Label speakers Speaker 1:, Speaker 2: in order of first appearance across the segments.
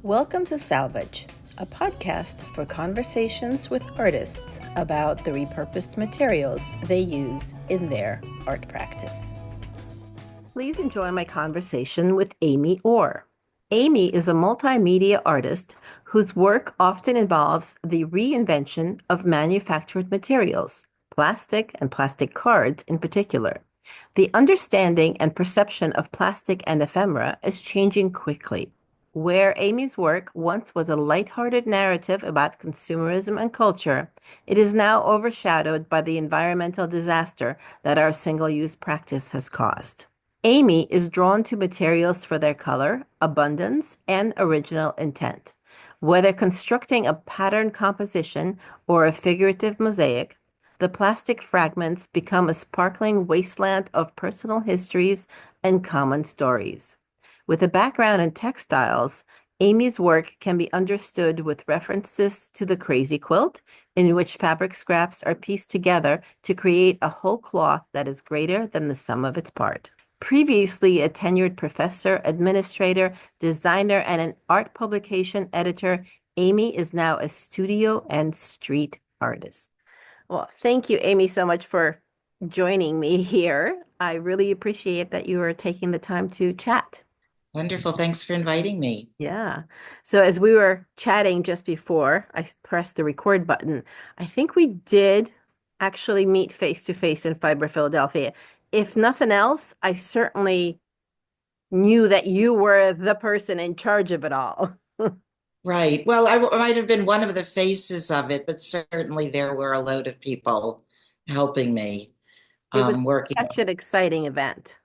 Speaker 1: Welcome to Salvage, a podcast for conversations with artists about the repurposed materials they use in their art practice. Please enjoy my conversation with Amy Orr. Amy is a multimedia artist whose work often involves the reinvention of manufactured materials, plastic and plastic cards in particular. The understanding and perception of plastic and ephemera is changing quickly. Where Amy's work once was a lighthearted narrative about consumerism and culture, it is now overshadowed by the environmental disaster that our single-use practice has caused. Amy is drawn to materials for their color, abundance, and original intent. Whether constructing a pattern composition or a figurative mosaic, the plastic fragments become a sparkling wasteland of personal histories and common stories. With a background in textiles, Amy's work can be understood with references to the crazy quilt, in which fabric scraps are pieced together to create a whole cloth that is greater than the sum of its part. Previously a tenured professor, administrator, designer, and an art publication editor, Amy is now a studio and street artist. Well, thank you, Amy, so much for joining me here. I really appreciate that you are taking the time to chat.
Speaker 2: Wonderful. Thanks for inviting me.
Speaker 1: Yeah. So as we were chatting just before I pressed the record button, I think we did actually meet face to face in Fiber Philadelphia. If nothing else, I certainly knew that you were the person in charge of it all.
Speaker 2: Right. Well, might have been one of the faces of it, but certainly there were a load of people helping me,
Speaker 1: It was
Speaker 2: working.
Speaker 1: such an exciting event.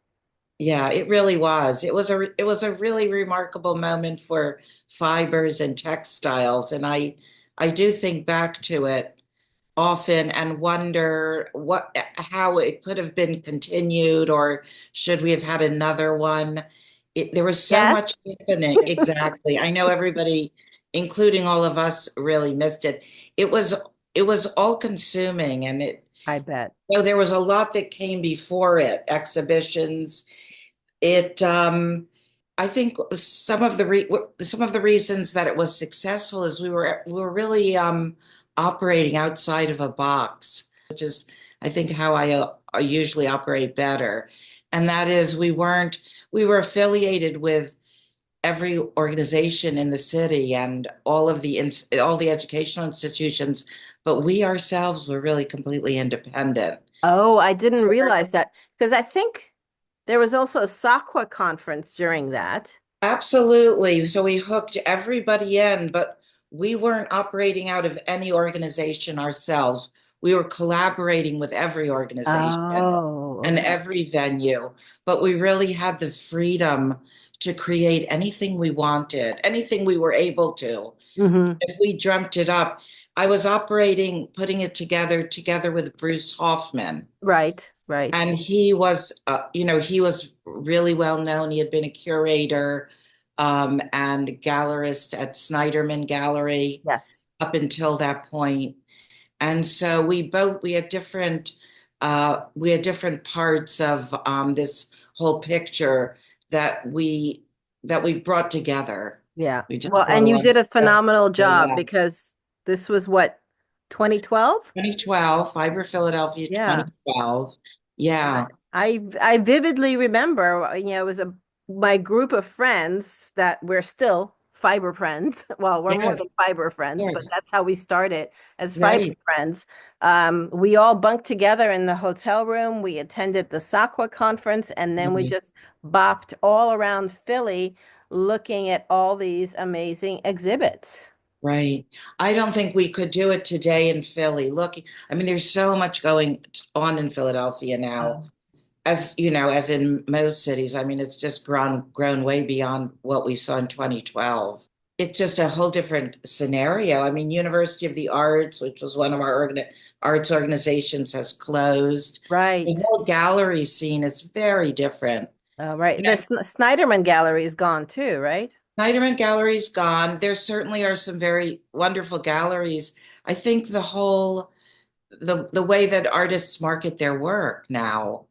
Speaker 2: Yeah, it really was. It was a really remarkable moment for fibers and textiles, and I do think back to it often and wonder how it could have been continued, or should we have had another one? There was so much
Speaker 1: Yes,
Speaker 2: happening. Exactly. I know everybody, including all of us, really missed it. It was it was all consuming, and
Speaker 1: I bet.
Speaker 2: there was a lot that came before it, exhibitions. It I think some of the reasons that it was successful is we were really operating outside of a box, which is I think how I usually operate better. And that is we were affiliated with every organization in the city and all the educational institutions, but we ourselves were really completely independent.
Speaker 1: Oh, I didn't realize that because I think there was also a SAQA conference during that.
Speaker 2: Absolutely. So we hooked everybody in, but we weren't operating out of any organization ourselves. We were collaborating with every organization
Speaker 1: Oh,
Speaker 2: and
Speaker 1: okay.
Speaker 2: every venue, but we really had the freedom to create anything we wanted, anything we were able to.
Speaker 1: Hmm.
Speaker 2: If we dreamt it up, I was putting it together with Bruce Hoffman.
Speaker 1: Right, right.
Speaker 2: And he was really well known. He had been a curator and gallerist at Snyderman Gallery
Speaker 1: Yes.
Speaker 2: up until that point. And so we had different parts of this whole picture that we brought together.
Speaker 1: Yeah.
Speaker 2: We just
Speaker 1: Well,
Speaker 2: brought
Speaker 1: and
Speaker 2: a
Speaker 1: you
Speaker 2: lot of
Speaker 1: did a
Speaker 2: stuff
Speaker 1: phenomenal
Speaker 2: really
Speaker 1: job
Speaker 2: well.
Speaker 1: because this was what, 2012?
Speaker 2: 2012, Fiber Philadelphia
Speaker 1: Yeah.
Speaker 2: 2012. Yeah.
Speaker 1: I vividly remember, it was my group of friends that we're still fiber friends. Well, we're more
Speaker 2: Yes.
Speaker 1: than fiber friends, but
Speaker 2: Yes.
Speaker 1: that's how we started as fiber
Speaker 2: Right.
Speaker 1: friends. We all bunked together in the hotel room. We attended the SAQA conference, and then we
Speaker 2: Mhm.
Speaker 1: just bopped all around Philly looking at all these amazing exhibits.
Speaker 2: Right. I don't think we could do it today in Philly. Look, I mean, there's so much going on in Philadelphia now, as you know, as in most cities. I mean, it's just grown way beyond what we saw in 2012. It's just a whole different scenario. I mean, University of the Arts, which was one of our arts organizations, has closed. The
Speaker 1: Right.
Speaker 2: whole gallery scene is very different.
Speaker 1: Right. The Snyderman Gallery is gone too, right?
Speaker 2: Snyderman Gallery's gone. There certainly are some very wonderful galleries. I think the way that artists market their work now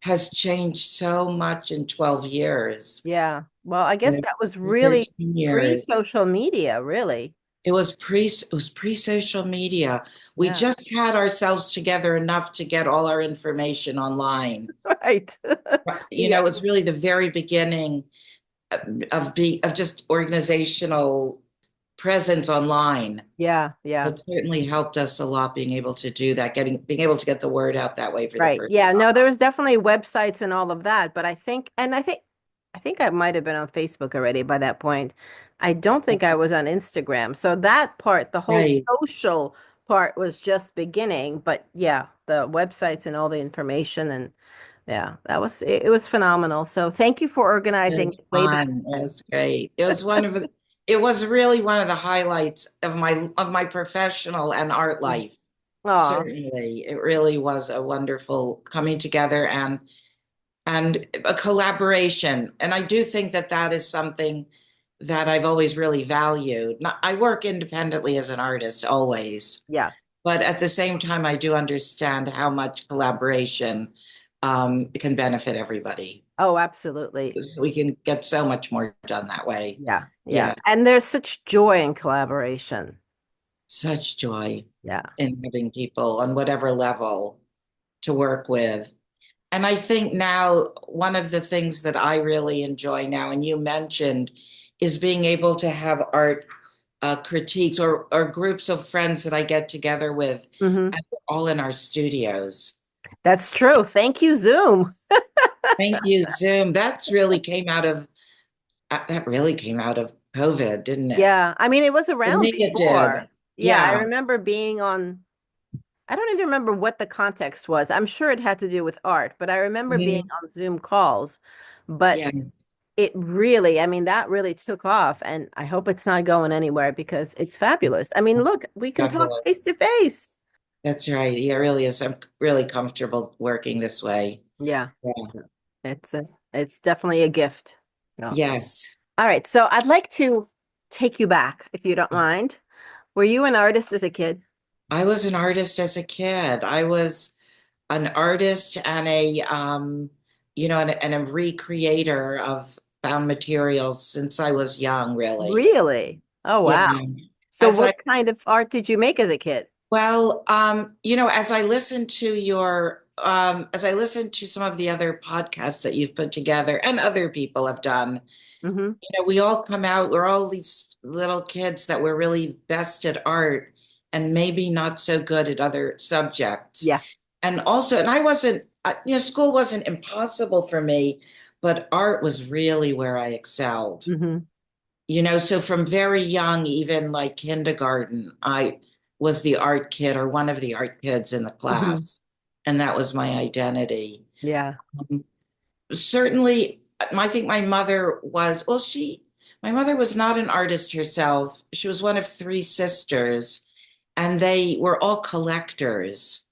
Speaker 2: has changed so much in 12 years.
Speaker 1: Yeah. Well, I guess
Speaker 2: You
Speaker 1: that was
Speaker 2: know,
Speaker 1: really
Speaker 2: 13 years.
Speaker 1: pre-social media, really.
Speaker 2: It was pre-social media. We
Speaker 1: Yeah.
Speaker 2: just had ourselves together enough to get all our information online.
Speaker 1: Right.
Speaker 2: It
Speaker 1: Yeah.
Speaker 2: was really the very beginning of just organizational presence online.
Speaker 1: Yeah. Yeah.
Speaker 2: It certainly helped us a lot being able to do that, being able to get the word out that way for the
Speaker 1: Right.
Speaker 2: first
Speaker 1: Yeah.
Speaker 2: time.
Speaker 1: No, there was definitely websites and all of that, but I think I might have been on Facebook already by that point. I don't think I was on Instagram. So that part, the whole
Speaker 2: Right.
Speaker 1: social part was just beginning, but yeah, the websites and all the information and yeah, it was phenomenal. So thank you for
Speaker 2: It
Speaker 1: organizing
Speaker 2: was
Speaker 1: it way back
Speaker 2: fun. It
Speaker 1: then.
Speaker 2: was great. It was really one of the highlights of my professional and art life.
Speaker 1: Oh,
Speaker 2: Certainly. It really was a wonderful coming together and a collaboration. And I do think that that is something that I've always really valued. I work independently as an artist always,
Speaker 1: yeah.
Speaker 2: but at the same time, I do understand how much collaboration can benefit everybody.
Speaker 1: Oh, absolutely.
Speaker 2: We can get so much more done that way.
Speaker 1: Yeah. Yeah.
Speaker 2: Yeah,
Speaker 1: And there's such joy in collaboration.
Speaker 2: such joy
Speaker 1: Yeah.
Speaker 2: in having people on whatever level to work with. And I think now one of the things that I really enjoy now, and you mentioned, is being able to have art critiques or groups of friends that I get together with,
Speaker 1: Hmm.
Speaker 2: and we're all in our studios.
Speaker 1: That's true. Thank you, Zoom.
Speaker 2: Thank you, Zoom. That really came out of COVID, didn't it?
Speaker 1: Yeah. I mean, it was
Speaker 2: For
Speaker 1: around
Speaker 2: me, it did.
Speaker 1: before. Yeah. I
Speaker 2: Yeah,
Speaker 1: remember being on, I don't even remember what the context was. I'm sure it had to do with art, but I remember being
Speaker 2: mhm.
Speaker 1: on Zoom calls. But
Speaker 2: Yeah,
Speaker 1: it really, I mean, that really took off. And I hope it's not going anywhere because it's fabulous. I mean, look, we can talk
Speaker 2: fabulous.
Speaker 1: face to face.
Speaker 2: That's right. Yeah, it really is. I'm really comfortable working this way.
Speaker 1: Yeah.
Speaker 2: Yeah.
Speaker 1: It's a, it's definitely a gift. Yeah.
Speaker 2: Yes.
Speaker 1: All right. So I'd like to take you back, if you don't mind. Were you an artist as a kid?
Speaker 2: I was an artist as a kid. I was an artist and a recreator of found materials since I was young, really.
Speaker 1: Really? Oh,
Speaker 2: Yeah.
Speaker 1: wow. So
Speaker 2: As
Speaker 1: what
Speaker 2: I
Speaker 1: kind of art did you make as a kid?
Speaker 2: well, as I listened to some of the other podcasts that you've put together and other people have done,
Speaker 1: Hmm.
Speaker 2: we all come out, we're all these little kids that were really best at art and maybe not so good at other subjects.
Speaker 1: Yeah.
Speaker 2: And I wasn't, school wasn't impossible for me, but art was really where I excelled.
Speaker 1: Hmm.
Speaker 2: So from very young, even like kindergarten, I was the art kid or one of the art kids in the
Speaker 1: Hmm.
Speaker 2: class. And that was my identity.
Speaker 1: Yeah.
Speaker 2: Um, Certainly, I think my mother was not an artist herself. She was one of three sisters, and they were all collectors,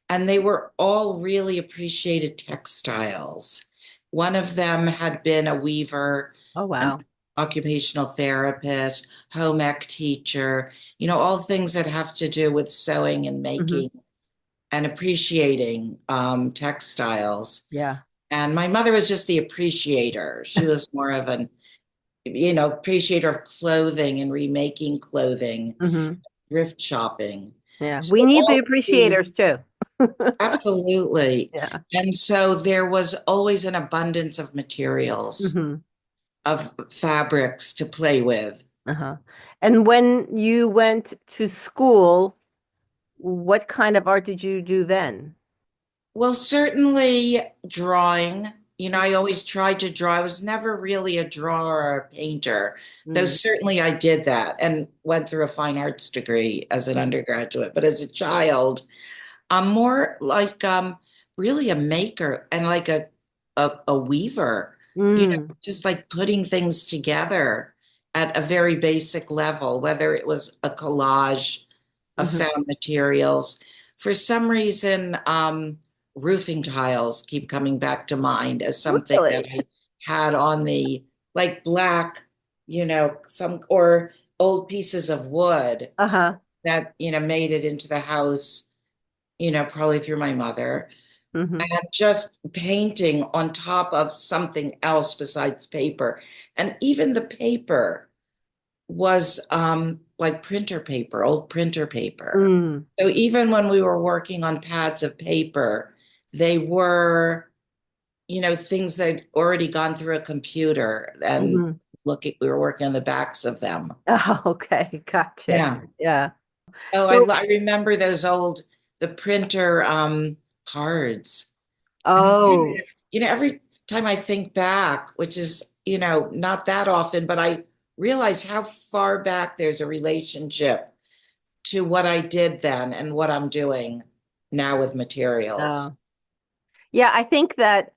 Speaker 2: and they were all really appreciated textiles. One of them had been a weaver,
Speaker 1: Oh,
Speaker 2: an
Speaker 1: wow.
Speaker 2: occupational therapist, home ec teacher, all things that have to do with sewing and
Speaker 1: Hmm.
Speaker 2: making and appreciating textiles.
Speaker 1: Yeah.
Speaker 2: And my mother was just the appreciator. She was more of an, appreciator of clothing and remaking clothing,
Speaker 1: Hmm.
Speaker 2: thrift shopping.
Speaker 1: Yeah.
Speaker 2: So
Speaker 1: We need the
Speaker 2: all the
Speaker 1: appreciators too.
Speaker 2: Absolutely.
Speaker 1: Yeah.
Speaker 2: And so there was always an abundance of materials,
Speaker 1: Hmm.
Speaker 2: of fabrics to play with.
Speaker 1: Uh-huh. And when you went to school, what kind of art did you do then?
Speaker 2: Well, certainly drawing. I always tried to draw. I was never really a drawer or a painter, though
Speaker 1: Mm.
Speaker 2: certainly I did that and went through a fine arts degree as an undergraduate. But as a child, I'm more like really a maker and like a weaver,
Speaker 1: Mm.
Speaker 2: just like putting things together at a very basic level, whether it was a collage of
Speaker 1: Hmm.
Speaker 2: found materials. For some reason, roofing tiles keep coming back to mind as something that
Speaker 1: Really?
Speaker 2: I had on the like black, some or old pieces of wood
Speaker 1: Uh-huh.
Speaker 2: that, made it into the house, probably through my mother.
Speaker 1: Hmm.
Speaker 2: and just painting on top of something else besides paper. And even the paper was like printer paper, old printer paper.
Speaker 1: Mm.
Speaker 2: So even when we were working on pads of paper, they were, things that had already gone through a computer and
Speaker 1: Hmm.
Speaker 2: we were working on the backs of them.
Speaker 1: Oh, okay. Gotcha.
Speaker 2: Yeah.
Speaker 1: Yeah.
Speaker 2: Oh,
Speaker 1: So,
Speaker 2: I remember the printer cards. And I wonder
Speaker 1: oh,
Speaker 2: every time I think back, which is, not that often, but I realize how far back there's a relationship to what I did then and what I'm doing now with materials.
Speaker 1: oh. Yeah, I think that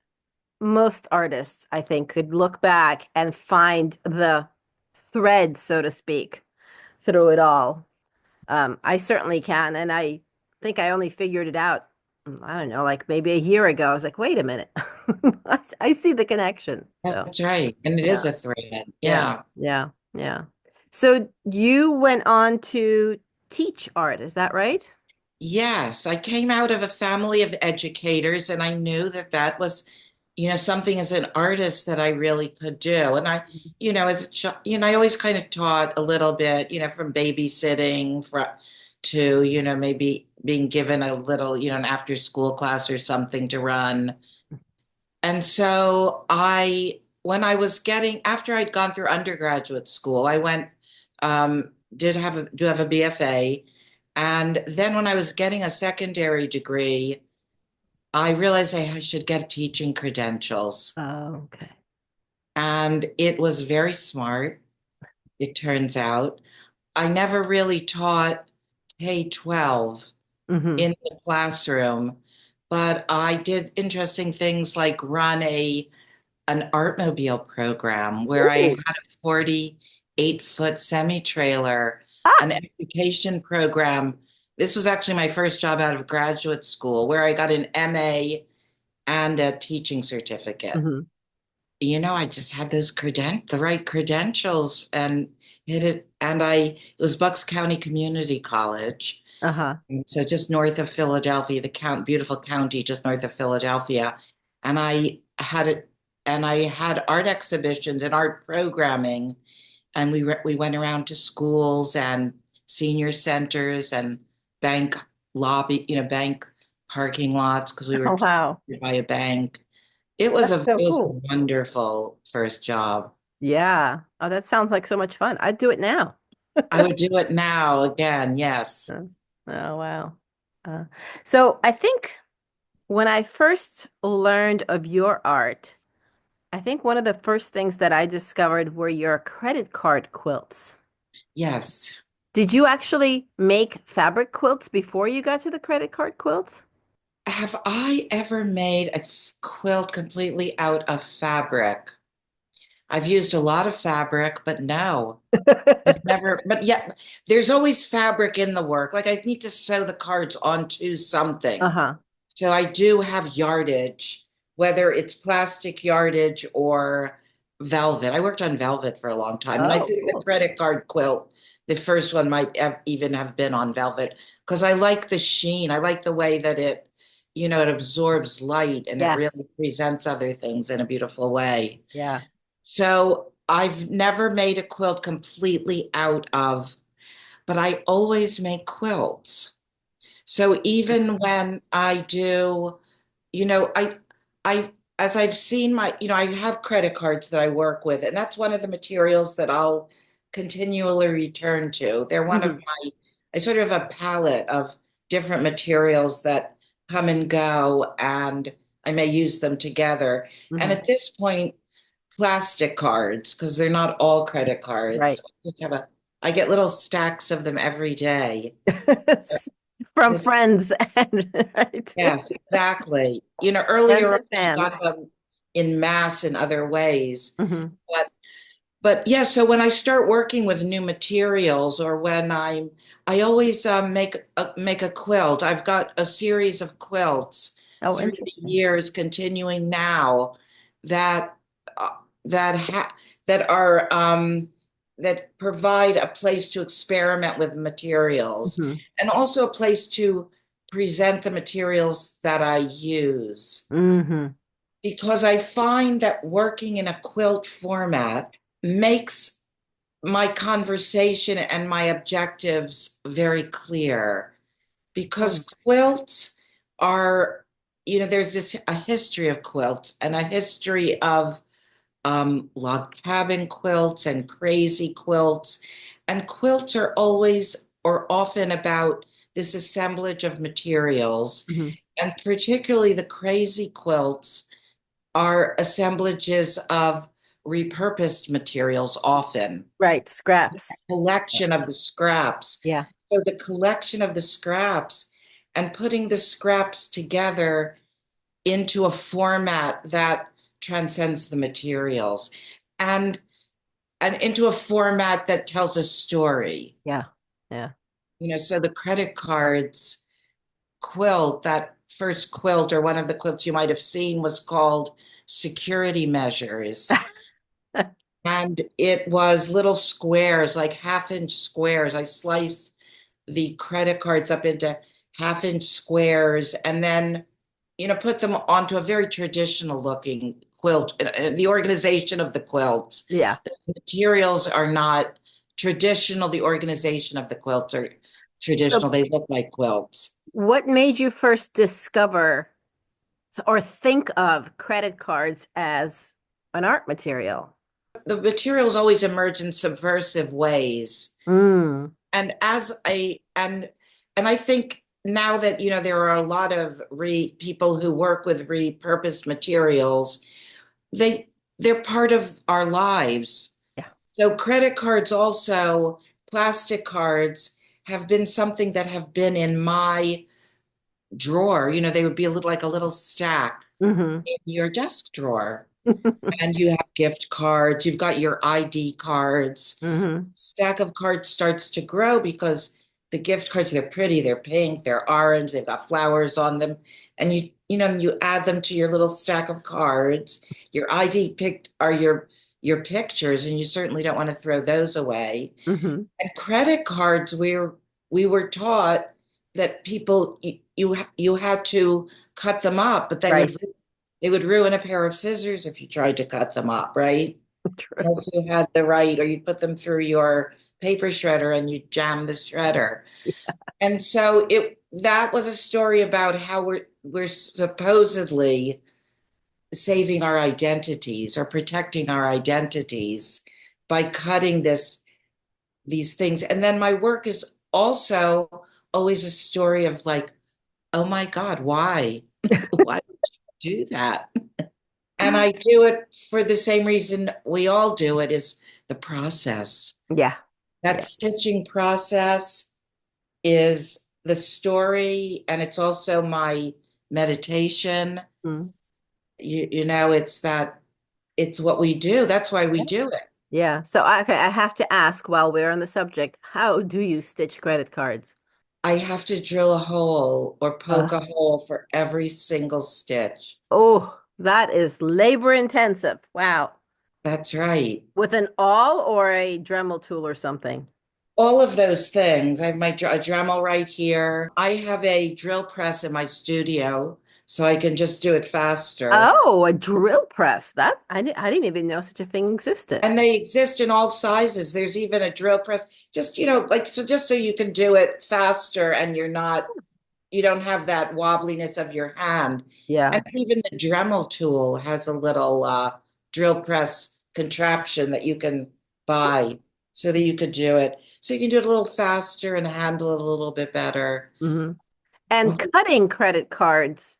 Speaker 1: most artists, I think, could look back and find the thread, so to speak, through it all. I certainly can, and I think I only figured it out, I don't know, like maybe a year ago. I was like, wait a minute. I see the connection. So,
Speaker 2: That's right. And it is
Speaker 1: yeah,
Speaker 2: a thread.
Speaker 1: yeah,
Speaker 2: Yeah.
Speaker 1: yeah, yeah. So you went on to teach art, is that right?
Speaker 2: Yes, I came out of a family of educators, and I knew that that was, something as an artist that I really could do. And as a child, I always kind of taught a little bit, from babysitting to, maybe being given a little, an after school class or something to run. And so when I was after I'd gone through undergraduate school, I went, do have a BFA. And then when I was getting a secondary degree, I realized I should get teaching credentials.
Speaker 1: Oh, okay.
Speaker 2: And it was very smart, it turns out. I never really taught K-12
Speaker 1: Hmm.
Speaker 2: in the classroom, but I did interesting things like run an Artmobile program where I
Speaker 1: Ooh.
Speaker 2: had a 48-foot semi-trailer,
Speaker 1: Ah.
Speaker 2: an education program. This was actually my first job out of graduate school where I got an MA and a teaching certificate.
Speaker 1: Hmm.
Speaker 2: I just had the right credentials and hit it. And it was Bucks County Community College.
Speaker 1: Uh-huh.
Speaker 2: So just north of Philadelphia, beautiful county just north of Philadelphia. And I had art exhibitions and art programming, and we went around to schools and senior centers and bank bank parking lots because we
Speaker 1: Oh,
Speaker 2: were
Speaker 1: wow.
Speaker 2: by a bank.
Speaker 1: That's so
Speaker 2: It was a
Speaker 1: cool.
Speaker 2: wonderful first job.
Speaker 1: Yeah. Oh, that sounds like so much fun. I'd do it now.
Speaker 2: I would do it now again, yes.
Speaker 1: Oh, oh, wow. Uh, so I think when I first learned of your art, I think one of the first things that I discovered were your credit card quilts.
Speaker 2: Yes.
Speaker 1: Did you actually make fabric quilts before you got to the credit card quilts?
Speaker 2: Have I ever made a quilt completely out of fabric? I've used a lot of fabric, but no, I've never, but yeah, there's always fabric in the work. Like I need to sew the cards onto something.
Speaker 1: Uh-huh.
Speaker 2: So I do have yardage, whether it's plastic yardage or velvet. I worked on velvet for a long time. And I
Speaker 1: Oh,
Speaker 2: think the
Speaker 1: cool.
Speaker 2: credit card quilt, the first one might even have been on velvet because I like the sheen. I like the way that it absorbs light and it
Speaker 1: Yes.
Speaker 2: really presents other things in a beautiful way.
Speaker 1: Yeah.
Speaker 2: So I've never made a quilt completely out of, but I always make quilts. So even when I do, you know, I, as I've seen I have credit cards that I work with, and that's one of the materials that I'll continually return to. They're one of
Speaker 1: Mhm.
Speaker 2: I sort of have a palette of different materials that come and go, and I may use them together. And
Speaker 1: Mhm.
Speaker 2: at this point, plastic cards, because they're not all credit cards.
Speaker 1: Right.
Speaker 2: I get little stacks of them every day.
Speaker 1: From friends and right.
Speaker 2: Yes, exactly.
Speaker 1: Friends
Speaker 2: Earlier on,
Speaker 1: and
Speaker 2: I
Speaker 1: fans.
Speaker 2: got them in mass in other ways.
Speaker 1: Hmm.
Speaker 2: But but yeah, so when I start working with new materials or when I always make a quilt. I've got a series of quilts
Speaker 1: Oh,
Speaker 2: through the
Speaker 1: interesting.
Speaker 2: years, continuing now that uh, that ha that are that provide a place to experiment with materials
Speaker 1: Hmm.
Speaker 2: and also a place to present the materials that I use
Speaker 1: Mm-hmm.
Speaker 2: because I find that working in a quilt format makes my conversation and my objectives very clear because quilts are, there's this a history of quilts and a history of log cabin quilts and crazy quilts. And quilts are always or often about this assemblage of materials.
Speaker 1: Mm-hmm.
Speaker 2: And particularly the crazy quilts are assemblages of repurposed materials often.
Speaker 1: Right, scraps.
Speaker 2: Collection of the scraps.
Speaker 1: Yeah.
Speaker 2: So the collection of the scraps and putting the scraps together into a format that transcends the materials and and into a format that tells a story.
Speaker 1: Yeah. Yeah.
Speaker 2: So the credit cards quilt, that first quilt or one of the quilts you might have seen was called Security Measures. And it was little squares, like half-inch squares. I sliced the credit cards up into half-inch squares and then, put them onto a very traditional looking quilt. The organization of the quilt,
Speaker 1: Yeah.
Speaker 2: the materials are not traditional. The organization of the quilts are
Speaker 1: So
Speaker 2: traditional. They look like quilts.
Speaker 1: what made you first discover or think of credit cards as an art material?
Speaker 2: The materials always emerge in subversive ways.
Speaker 1: Mm.
Speaker 2: And as a and I think now that there are a lot of people who work with repurposed materials, they they're part of our lives.
Speaker 1: Yeah.
Speaker 2: So credit cards also, plastic cards have been something that have been in my drawer. They would be like a little stack
Speaker 1: Mm-hmm.
Speaker 2: in your desk drawer. And you have gift cards, you've got your ID cards.
Speaker 1: Mm-hmm.
Speaker 2: Stack of cards starts to grow because the gift cards, they're pretty, they're pink, they're orange, they've got flowers on them. And you add them to your little stack of cards. Your ID picked are your pictures, and you certainly don't want to throw those away.
Speaker 1: Mm-hmm.
Speaker 2: And credit cards, we were taught that people you had to cut them up, but
Speaker 1: Right.
Speaker 2: they would ruin a pair of scissors if you tried to cut them up, right?
Speaker 1: True.
Speaker 2: Once you had the right, or you put them through your paper shredder and you jam the shredder. And so that was a story about how we're supposedly saving our identities or protecting our identities by cutting these things. And then my work is also always a story of like, oh my God, why? Why would I do that? And I do it for the same reason we all do it, is the process.
Speaker 1: Yeah.
Speaker 2: That
Speaker 1: Yeah.
Speaker 2: stitching process is the story, and it's also my meditation.
Speaker 1: Mm.
Speaker 2: It's what we do. That's why we do it.
Speaker 1: Yeah. So okay, I have to ask while we're on the subject, how do you stitch credit cards?
Speaker 2: I have to drill a hole or
Speaker 1: Uh,
Speaker 2: poke a hole for every single stitch.
Speaker 1: oh, that is labor intensive. Wow.
Speaker 2: That's right.
Speaker 1: With an awl or a Dremel tool or something?
Speaker 2: All of those things. I have a Dremel right here. I have a drill press in my studio, so I can just do it faster.
Speaker 1: Oh, a drill press. That I didn't even know such a thing existed.
Speaker 2: And they exist in all sizes. There's even a drill press, just, just so you can do it faster and you don't have that wobbliness of your hand.
Speaker 1: Yeah.
Speaker 2: And even the Dremel tool has a little drill press contraption that you can buy so that you could do it. So you can do it a little faster and handle it a little bit better.
Speaker 1: Hmm. And cutting credit cards,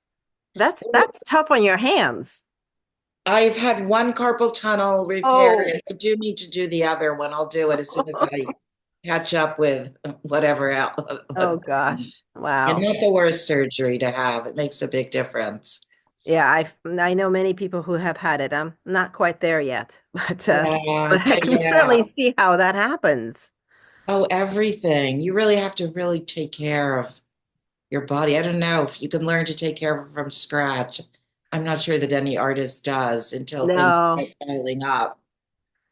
Speaker 1: that's tough on your hands.
Speaker 2: I've had one carpal tunnel repair,
Speaker 1: Oh.
Speaker 2: and I do need to do the other one. I'll do it as soon as I catch up with whatever else.
Speaker 1: Oh gosh.
Speaker 2: And
Speaker 1: Wow.
Speaker 2: not the worst surgery to have. It makes a big difference.
Speaker 1: Yeah, I know many people who have had it. I'm not quite there yet,
Speaker 2: Yeah,
Speaker 1: but I can
Speaker 2: yeah.
Speaker 1: certainly see how that happens.
Speaker 2: Oh, everything. You really have to really take care of your body. I don't know if you can learn to take care of it from scratch. I'm not sure that any artist does until things
Speaker 1: No.
Speaker 2: start piling up.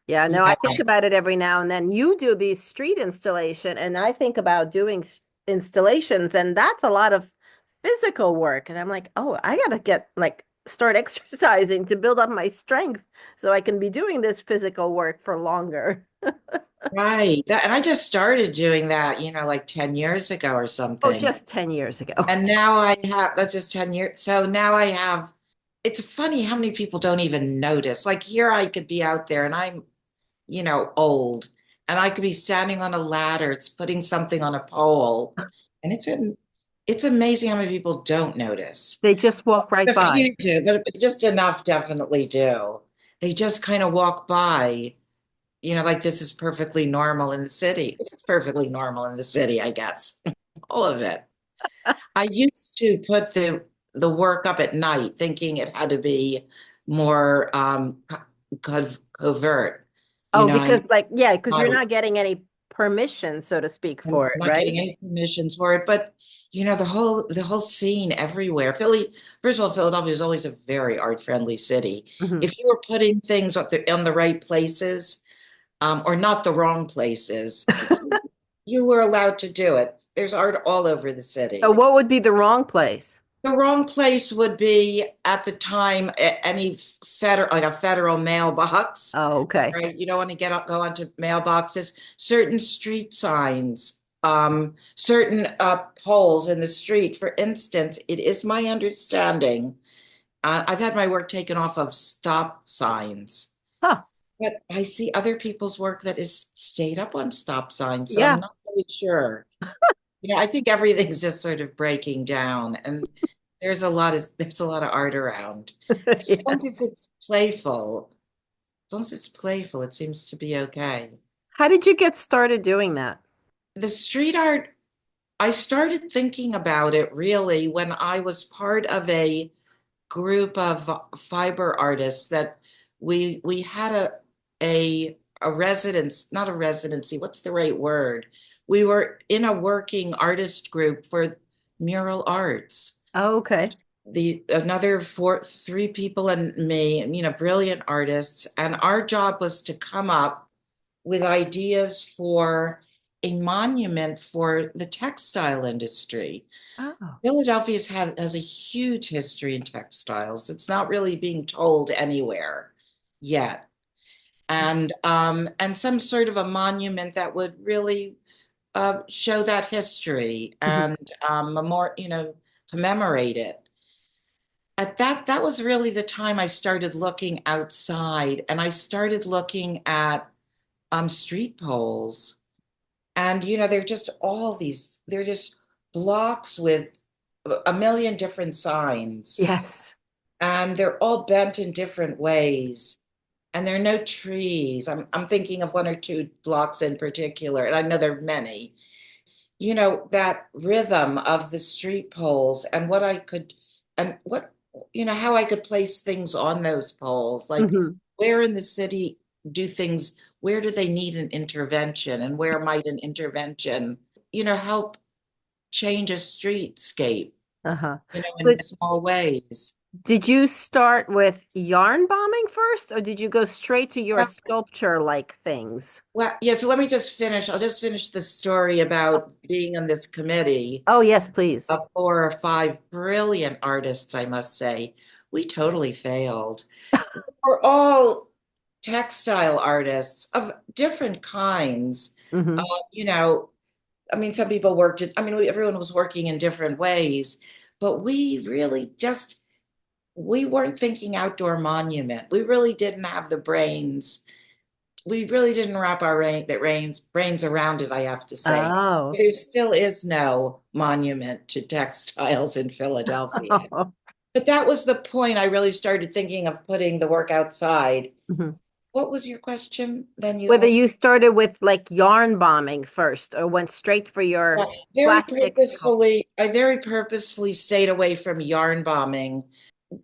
Speaker 1: Yeah, no, I
Speaker 2: Yeah.
Speaker 1: think about it every now and then. You do these street installation, and I think about doing installations, and that's a lot of physical work. And I'm like, oh, I gotta get like start exercising to build up my strength so I can be doing this physical work for longer.
Speaker 2: Right. And I just started doing that, like 10 years ago or
Speaker 1: Oh,
Speaker 2: something.
Speaker 1: just 10 years ago.
Speaker 2: And now that's just 10 years. So now it's funny how many people don't even notice. Like here I could be out there and I'm, old and I could be standing on a ladder. It's putting something on a pole. And it's amazing how many people don't notice.
Speaker 1: They just walk right
Speaker 2: A
Speaker 1: by.
Speaker 2: few do, but just enough definitely do. They just kind of walk by, like this is perfectly normal in the city. It's perfectly normal in the city, I guess. All of it. I used to put the work up at night, thinking it had to be more covert. You
Speaker 1: Oh,
Speaker 2: know what I mean?
Speaker 1: because like, yeah, because you're
Speaker 2: I-
Speaker 1: not getting any permission, so to speak,
Speaker 2: I'm
Speaker 1: for it,
Speaker 2: not
Speaker 1: right?
Speaker 2: getting any permissions for it, but the whole scene everywhere. First of all, Philadelphia is always a very art-friendly city.
Speaker 1: Hmm.
Speaker 2: If you were putting things on the right places, or not the wrong places, you were allowed to do it. There's art all over the
Speaker 1: So
Speaker 2: city.
Speaker 1: what would be the wrong place?
Speaker 2: The wrong place would be at the time any like a federal mailbox,
Speaker 1: Oh, okay.
Speaker 2: right? You don't want to go onto mailboxes. Certain street signs, certain poles in the street. For instance, it is my understanding. I've had my work taken off of stop signs,
Speaker 1: Huh.
Speaker 2: but I see other people's work that is stayed up on stop signs, so I'm
Speaker 1: Yeah.
Speaker 2: not really sure. I think everything's just sort of breaking down, and there's a lot of art around. As
Speaker 1: Yeah.
Speaker 2: long as it's playful, as long as it's playful, it seems to be okay.
Speaker 1: How did you get started doing that?
Speaker 2: The street art, I started thinking about it really when I was part of a group of fiber artists that we had a residence, not a residency, what's the right word? We were in a working artist group for mural arts.
Speaker 1: Oh, okay.
Speaker 2: The another three people and me, and brilliant artists, and our job was to come up with ideas for a monument for the textile industry.
Speaker 1: Oh.
Speaker 2: Philadelphia has a huge history in textiles. It's not really being told anywhere yet. And some sort of a monument that would really show that history
Speaker 1: Mhm.
Speaker 2: and more, commemorate it. That was really the time I started looking outside and I started looking at street poles. And they're just blocks with a million different signs.
Speaker 1: Yes.
Speaker 2: And they're all bent in different ways. And there are no trees. I'm thinking of one or two blocks in particular, and I know there are many. That rhythm of the street poles and how I could place things on those poles. Like
Speaker 1: Hmm.
Speaker 2: where in the city where do they need an intervention and where might an intervention, help change a streetscape,
Speaker 1: Uh-huh.
Speaker 2: in
Speaker 1: But
Speaker 2: small ways.
Speaker 1: did you start with yarn bombing first, or did you go straight to your sculpture-like things?
Speaker 2: Well, yeah, so let me just finish. I'll just finish the story about being on this committee
Speaker 1: Oh, yes, please.
Speaker 2: of 4 or 5 brilliant artists, I must say. We totally failed. We're all textile artists of different kinds. Uh,
Speaker 1: Hmm.
Speaker 2: you know, I mean, some people everyone was working in different ways, but we weren't thinking outdoor monument. We really didn't have the brains. We really didn't wrap our brains around it, I have to say.
Speaker 1: Oh.
Speaker 2: There still is no monument to textiles in Philadelphia. But that was the point I really started thinking of putting the work outside.
Speaker 1: Mhm.
Speaker 2: What was your question? Then you
Speaker 1: Whether
Speaker 2: asked.
Speaker 1: you started with like yarn bombing first or went straight for
Speaker 2: Yeah,
Speaker 1: your plastic sculpt.
Speaker 2: I very purposefully stayed away from yarn bombing.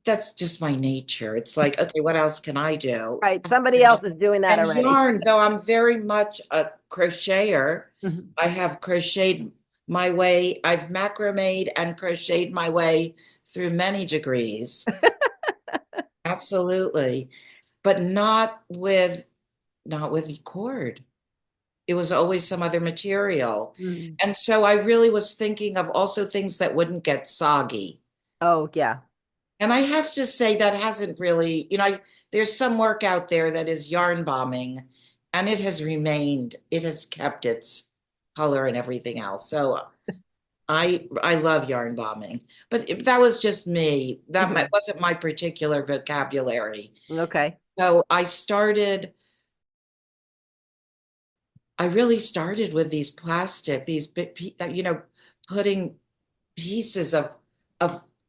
Speaker 2: That's just my nature. It's like, okay, what else can I do?
Speaker 1: Right. Somebody else is doing that
Speaker 2: And
Speaker 1: already.
Speaker 2: yarn, though I'm very much a crocheter,
Speaker 1: Mhm.
Speaker 2: I have crocheted my way, I've macrameed and crocheted my way through many degrees. Absolutely. But not with cord. it was always some other material.
Speaker 1: Mm.
Speaker 2: And so I really was thinking of also things that wouldn't get soggy.
Speaker 1: Oh, yeah.
Speaker 2: And I have to say that hasn't really, there's some work out there that is yarn bombing, and it has remained, it has kept its color and everything else. So I love yarn bombing, but that was just me.
Speaker 1: Mhm.
Speaker 2: Wasn't my particular vocabulary.
Speaker 1: Okay.
Speaker 2: So I really started with these plastic, these putting pieces of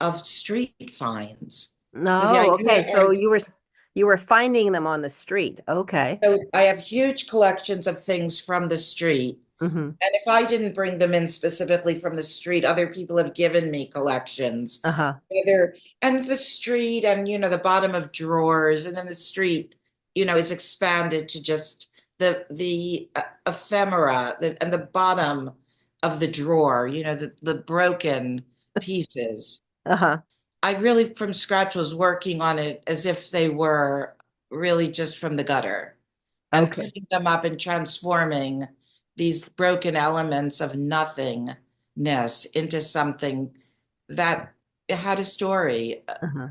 Speaker 2: of street finds. So the
Speaker 1: No,
Speaker 2: idea,
Speaker 1: okay. So you were finding them on the street. Okay.
Speaker 2: so I have huge collections of things from the street.
Speaker 1: Mm-hmm.
Speaker 2: And if I didn't bring them in specifically from the street, other people have given me collections.
Speaker 1: Uh-huh.
Speaker 2: Either and the street and the bottom of drawers, and then the street, is expanded to just the ephemera and the bottom of the drawer, the broken pieces.
Speaker 1: Uh-huh.
Speaker 2: I really from scratch was working on it as if they were really just from the gutter and
Speaker 1: Okay.
Speaker 2: putting them up and transforming these broken elements of nothingness into something that had a story.
Speaker 1: Uh-huh.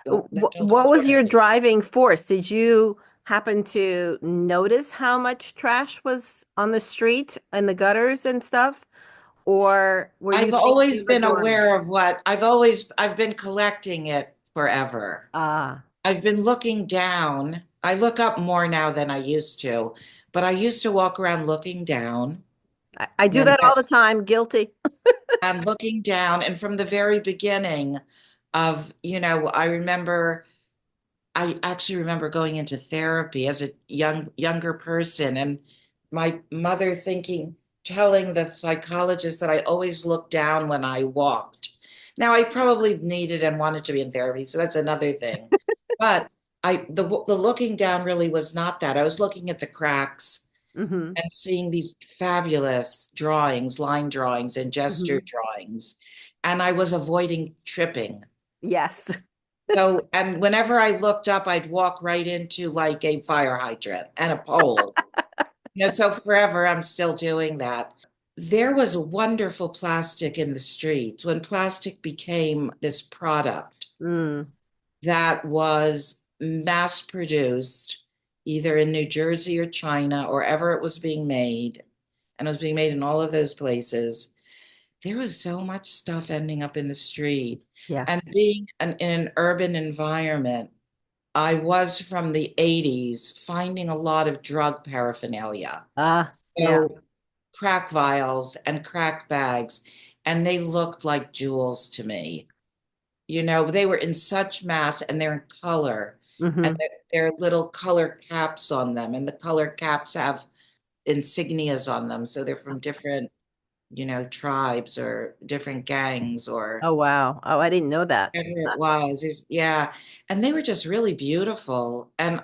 Speaker 2: That told a
Speaker 1: What was your
Speaker 2: story.
Speaker 1: driving force? Did you happen to notice how much trash was on the street and the gutters and stuff? Or were you
Speaker 2: I've
Speaker 1: thinking
Speaker 2: always
Speaker 1: of a
Speaker 2: been
Speaker 1: dorm?
Speaker 2: aware of what I've been collecting it forever.
Speaker 1: Ah,
Speaker 2: I've been looking down. I look up more now than I used to, but I used to walk around looking down.
Speaker 1: I do
Speaker 2: No
Speaker 1: that all the time. Guilty.
Speaker 2: and looking down, and from the very beginning of, I actually remember going into therapy as a younger person, and my mother telling the psychologist that I always looked down when I walked. Now I probably needed and wanted to be in therapy, so that's another thing. But the looking down really was not that. I was looking at the cracks
Speaker 1: Mm-hmm.
Speaker 2: and seeing these fabulous drawings, line drawings, and gesture
Speaker 1: Mm-hmm.
Speaker 2: drawings. And I was avoiding tripping.
Speaker 1: Yes.
Speaker 2: So, and whenever I looked up, I'd walk right into like a fire hydrant and a pole. So forever I'm still doing that. There was wonderful plastic in the streets when plastic became this product
Speaker 1: Mm.
Speaker 2: that was mass produced either in New Jersey or China or ever it was being made, and it was being made in all of those places. There was so much stuff ending up in the street.
Speaker 1: Yeah.
Speaker 2: And being in an urban environment, I was from the 80s finding a lot of drug paraphernalia.
Speaker 1: Ah, yeah.
Speaker 2: So crack vials and crack bags, and they looked like jewels to me. They were in such mass and they're in color, and
Speaker 1: Mm-hmm.
Speaker 2: there are little color caps on them, and the color caps have insignias on them. So they're from different, tribes or different gangs or
Speaker 1: Oh, wow. Oh, I didn't know that.
Speaker 2: whatever it was. Yeah. And they were just really beautiful. And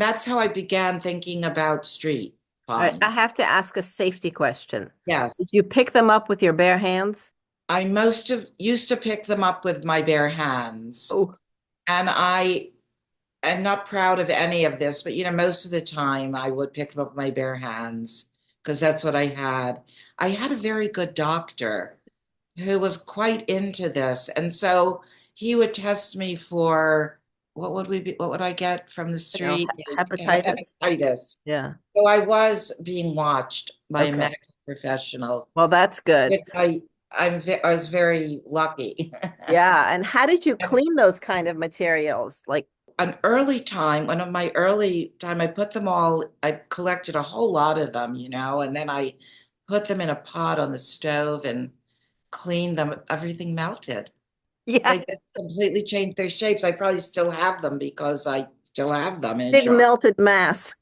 Speaker 2: that's how I began thinking about street
Speaker 1: All right, I
Speaker 2: find.
Speaker 1: have to ask a safety question. Did
Speaker 2: Yes.
Speaker 1: you pick them up with your bare hands?
Speaker 2: I most of used to pick them up with my bare hands.
Speaker 1: Oh,
Speaker 2: And I am not proud of any of this, but most of the time I would pick them up with my bare hands because that's what I had. I had a very good doctor who was quite into this. And so he would test me for what would I get from the
Speaker 1: you know,
Speaker 2: street?
Speaker 1: hepatitis.
Speaker 2: Hepatitis.
Speaker 1: Yeah.
Speaker 2: So I was being watched by a
Speaker 1: Okay.
Speaker 2: medical professional,
Speaker 1: Well, that's good.
Speaker 2: which I was very lucky.
Speaker 1: Yeah. And how did you clean those kind of materials? Like,
Speaker 2: One of my early time, I collected a whole lot of them, and then I put them in a pot on the stove and cleaned them. Everything melted.
Speaker 1: yeah,
Speaker 2: They just completely changed their shapes. I probably still have them because I still have them in a
Speaker 1: big
Speaker 2: jar.
Speaker 1: melted mass.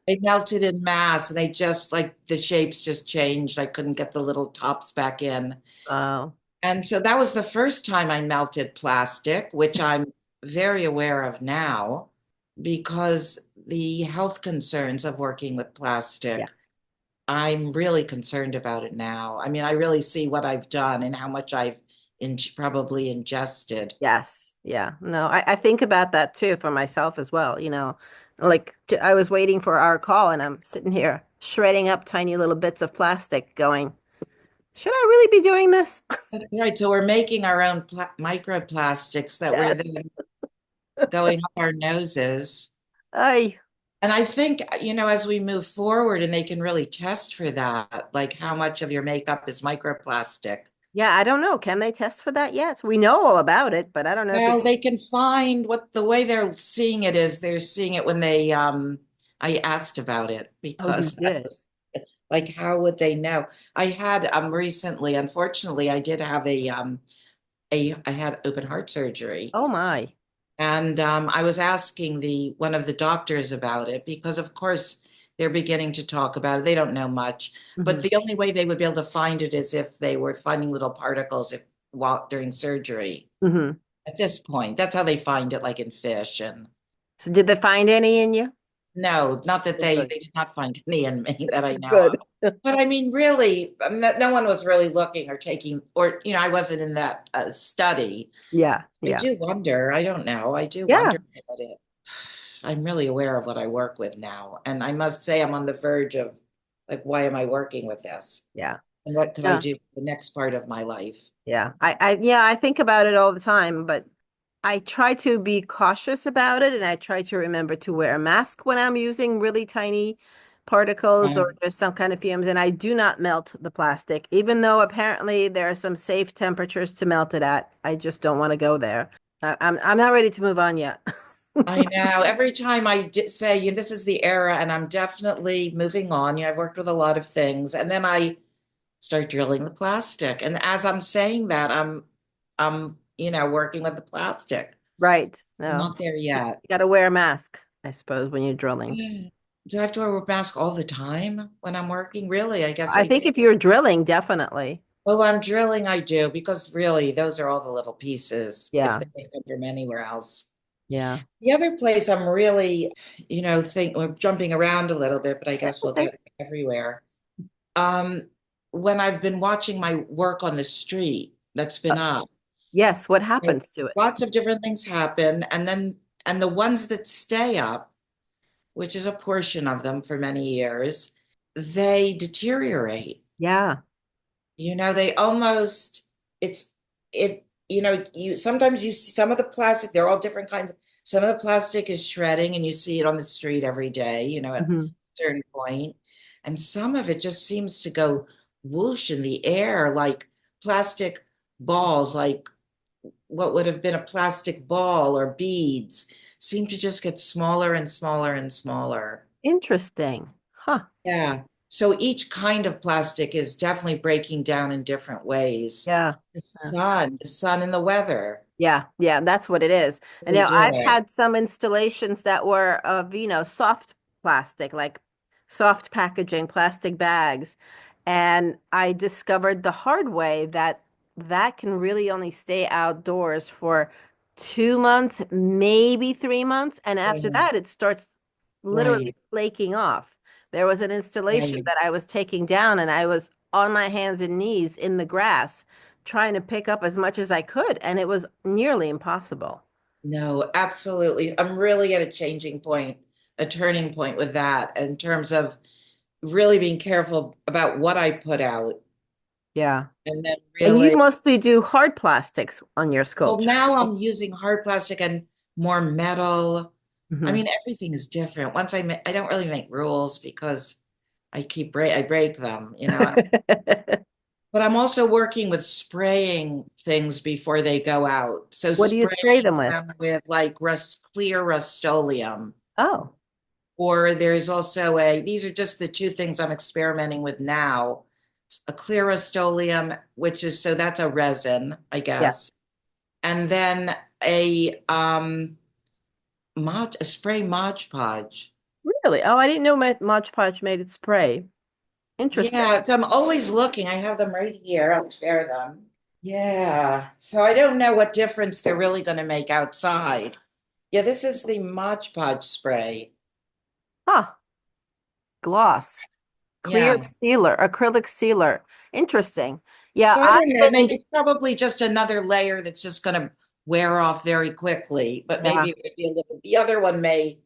Speaker 2: They melted in mass and they just like the shapes just changed. I couldn't get the little tops back in.
Speaker 1: Oh,
Speaker 2: And so that was the first time I melted plastic, which I'm very aware of now because the health concerns of working with
Speaker 1: yeah.
Speaker 2: plastic, I'm really concerned about it now. I mean, I really see what I've done and how much I've probably ingested.
Speaker 1: Yes. Yeah. No, I think about that too for myself as well. I was waiting for our call and I'm sitting here shredding up tiny little bits of plastic going, should I really be doing this?
Speaker 2: Right, so we're making our own microplastics that we're
Speaker 1: Yes.
Speaker 2: then going up our noses.
Speaker 1: I,
Speaker 2: And I think, as we move forward and they can really test for that, like how much of your makeup is microplastic.
Speaker 1: yeah, I don't know. Can they test for that yet? We know all about it, but I don't know if
Speaker 2: Well,
Speaker 1: it.
Speaker 2: they can find what the way they're seeing it is they're seeing it when I asked about it
Speaker 1: Oh, you
Speaker 2: because I
Speaker 1: did.
Speaker 2: was like, how would they know? I had recently, unfortunately, I did have I had open heart surgery.
Speaker 1: Oh my.
Speaker 2: And I was asking the one of the doctors about it because, of course, they're beginning to talk about it. They don't know much, but
Speaker 1: Hmm.
Speaker 2: the only way they would be able to find it is if they were finding little particles while during surgery.
Speaker 1: Hmm.
Speaker 2: At this point, that's how they find it, like in fish. And
Speaker 1: So did they find any in you?
Speaker 2: no, not that
Speaker 1: Oh, good.
Speaker 2: they did not find any in me that I know
Speaker 1: Good.
Speaker 2: of. But I mean, really, no one was really looking or taking, or I wasn't in that study.
Speaker 1: Yeah,
Speaker 2: I
Speaker 1: yeah.
Speaker 2: do wonder. I don't know. I do
Speaker 1: Yeah,
Speaker 2: wonder about it. I'm really aware of what I work with now. And I must say, I'm on the verge of like, why am I working with this?
Speaker 1: yeah.
Speaker 2: And what could I
Speaker 1: Yeah.
Speaker 2: do for the next part of my life?
Speaker 1: Yeah. Yeah, I think about it all the time, but I try to be cautious about it and I try to remember to wear a mask when I'm using really tiny particles or
Speaker 2: Um,
Speaker 1: there's some kind of fumes, and I do not melt the plastic, even though apparently there are some safe temperatures to melt it at. I just don't want to go there. I'm not ready to move on yet.
Speaker 2: I know every time say, this is the era and I'm definitely moving on. I've worked with a lot of things. And then I start drilling the plastic. And as I'm saying that, I'm, working with the plastic.
Speaker 1: Right.
Speaker 2: I'm
Speaker 1: No.
Speaker 2: not there
Speaker 1: You
Speaker 2: yet.
Speaker 1: got to wear a mask, I suppose, when you're drilling.
Speaker 2: Mm. Do I have to wear a mask all the time when I'm working? Really? I guess
Speaker 1: I
Speaker 2: I do.
Speaker 1: think if you're drilling, definitely.
Speaker 2: Oh, I'm drilling, I do, because really, those are all the little pieces if
Speaker 1: Yeah.
Speaker 2: they come from anywhere else.
Speaker 1: Yeah.
Speaker 2: The other place I'm really, think we're jumping around a little bit, but I
Speaker 1: That's
Speaker 2: guess we'll
Speaker 1: okay.
Speaker 2: get everywhere. Um, when I've been watching my work on the street that's
Speaker 1: Uh,
Speaker 2: been up,
Speaker 1: yes. What
Speaker 2: you know,
Speaker 1: happens to it?
Speaker 2: lots of different things happen, and the ones that stay up, which is a portion of them for many years, they deteriorate.
Speaker 1: Yeah.
Speaker 2: They almost, it's, you sometimes you see some of the plastic, they're all different kinds. Some of the plastic is shredding and you see it on the street every day, at a
Speaker 1: Hmm.
Speaker 2: certain point. And some of it just seems to go whoosh in the air like plastic balls, like what would have been a plastic ball or beads, seem to just get smaller and smaller and smaller.
Speaker 1: Interesting. Huh.
Speaker 2: Yeah. So each kind of plastic is definitely breaking down in different ways.
Speaker 1: Yeah. Yeah.
Speaker 2: The sun and the weather
Speaker 1: Yeah, yeah, that's what it is. And
Speaker 2: really
Speaker 1: now
Speaker 2: do
Speaker 1: I've
Speaker 2: it.
Speaker 1: had some installations that were of, soft plastic, like soft packaging, plastic bags. And I discovered the hard way that that can really only stay outdoors for 2 months, maybe 3 months. And after
Speaker 2: Yeah,
Speaker 1: that, it starts literally
Speaker 2: right,
Speaker 1: flaking off. There was an installation
Speaker 2: right.
Speaker 1: that I was taking down, and I was on my hands and knees in the grass trying to pick up as much as I could, and it was nearly impossible.
Speaker 2: No, absolutely. I'm really at a changing point, a turning point with that in terms of really being careful about what I put out.
Speaker 1: Yeah.
Speaker 2: And then
Speaker 1: And you
Speaker 2: really,
Speaker 1: mostly do hard plastics on your
Speaker 2: well,
Speaker 1: sculptures.
Speaker 2: now I'm using hard plastic and more metal. I
Speaker 1: Hmm.
Speaker 2: mean, everything's different. I don't really make rules because I break them, But I'm also working with spraying things before they go out. So
Speaker 1: What do you spray
Speaker 2: spraying
Speaker 1: them with?
Speaker 2: them with like clear Rust-Oleum.
Speaker 1: Oh,
Speaker 2: Or there's also these are just the two things I'm experimenting with now. A clear Rust-Oleum, so that's a resin, I
Speaker 1: yeah.
Speaker 2: guess. And then a spray Mod Podge.
Speaker 1: Really? Oh, I didn't know Mod Podge made it spray. Interesting.
Speaker 2: Yeah, so I'm always looking. I have them right here. I'll share them. Yeah. So I don't know what difference they're really going to make outside. Yeah, this is the Mod Podge spray.
Speaker 1: Huh. Gloss. Clear
Speaker 2: Yeah.
Speaker 1: sealer, acrylic sealer. Interesting. Yeah,
Speaker 2: So I don't know.
Speaker 1: I've been,
Speaker 2: Maybe it's probably just another layer that's just going to wear off very quickly, but maybe
Speaker 1: yeah.
Speaker 2: it would be a little, the other one may,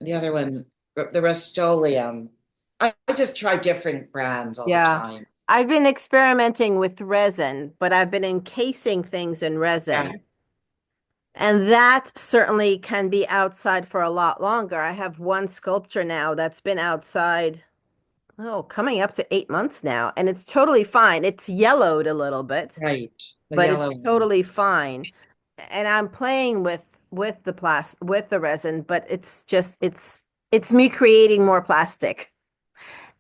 Speaker 2: the other one, the Rust-Oleum. I just try different brands all the
Speaker 1: Yeah.
Speaker 2: time.
Speaker 1: I've been experimenting with resin, but I've been encasing things in
Speaker 2: Yeah,
Speaker 1: resin. And that certainly can be outside for a lot longer. I have one sculpture now that's been outside, oh, coming up to 8 months now, and it's totally fine. It's yellowed a little bit,
Speaker 2: right. The
Speaker 1: but
Speaker 2: yellow
Speaker 1: it's
Speaker 2: one.
Speaker 1: totally fine. And I'm playing with the with the resin, but it's me creating more plastic.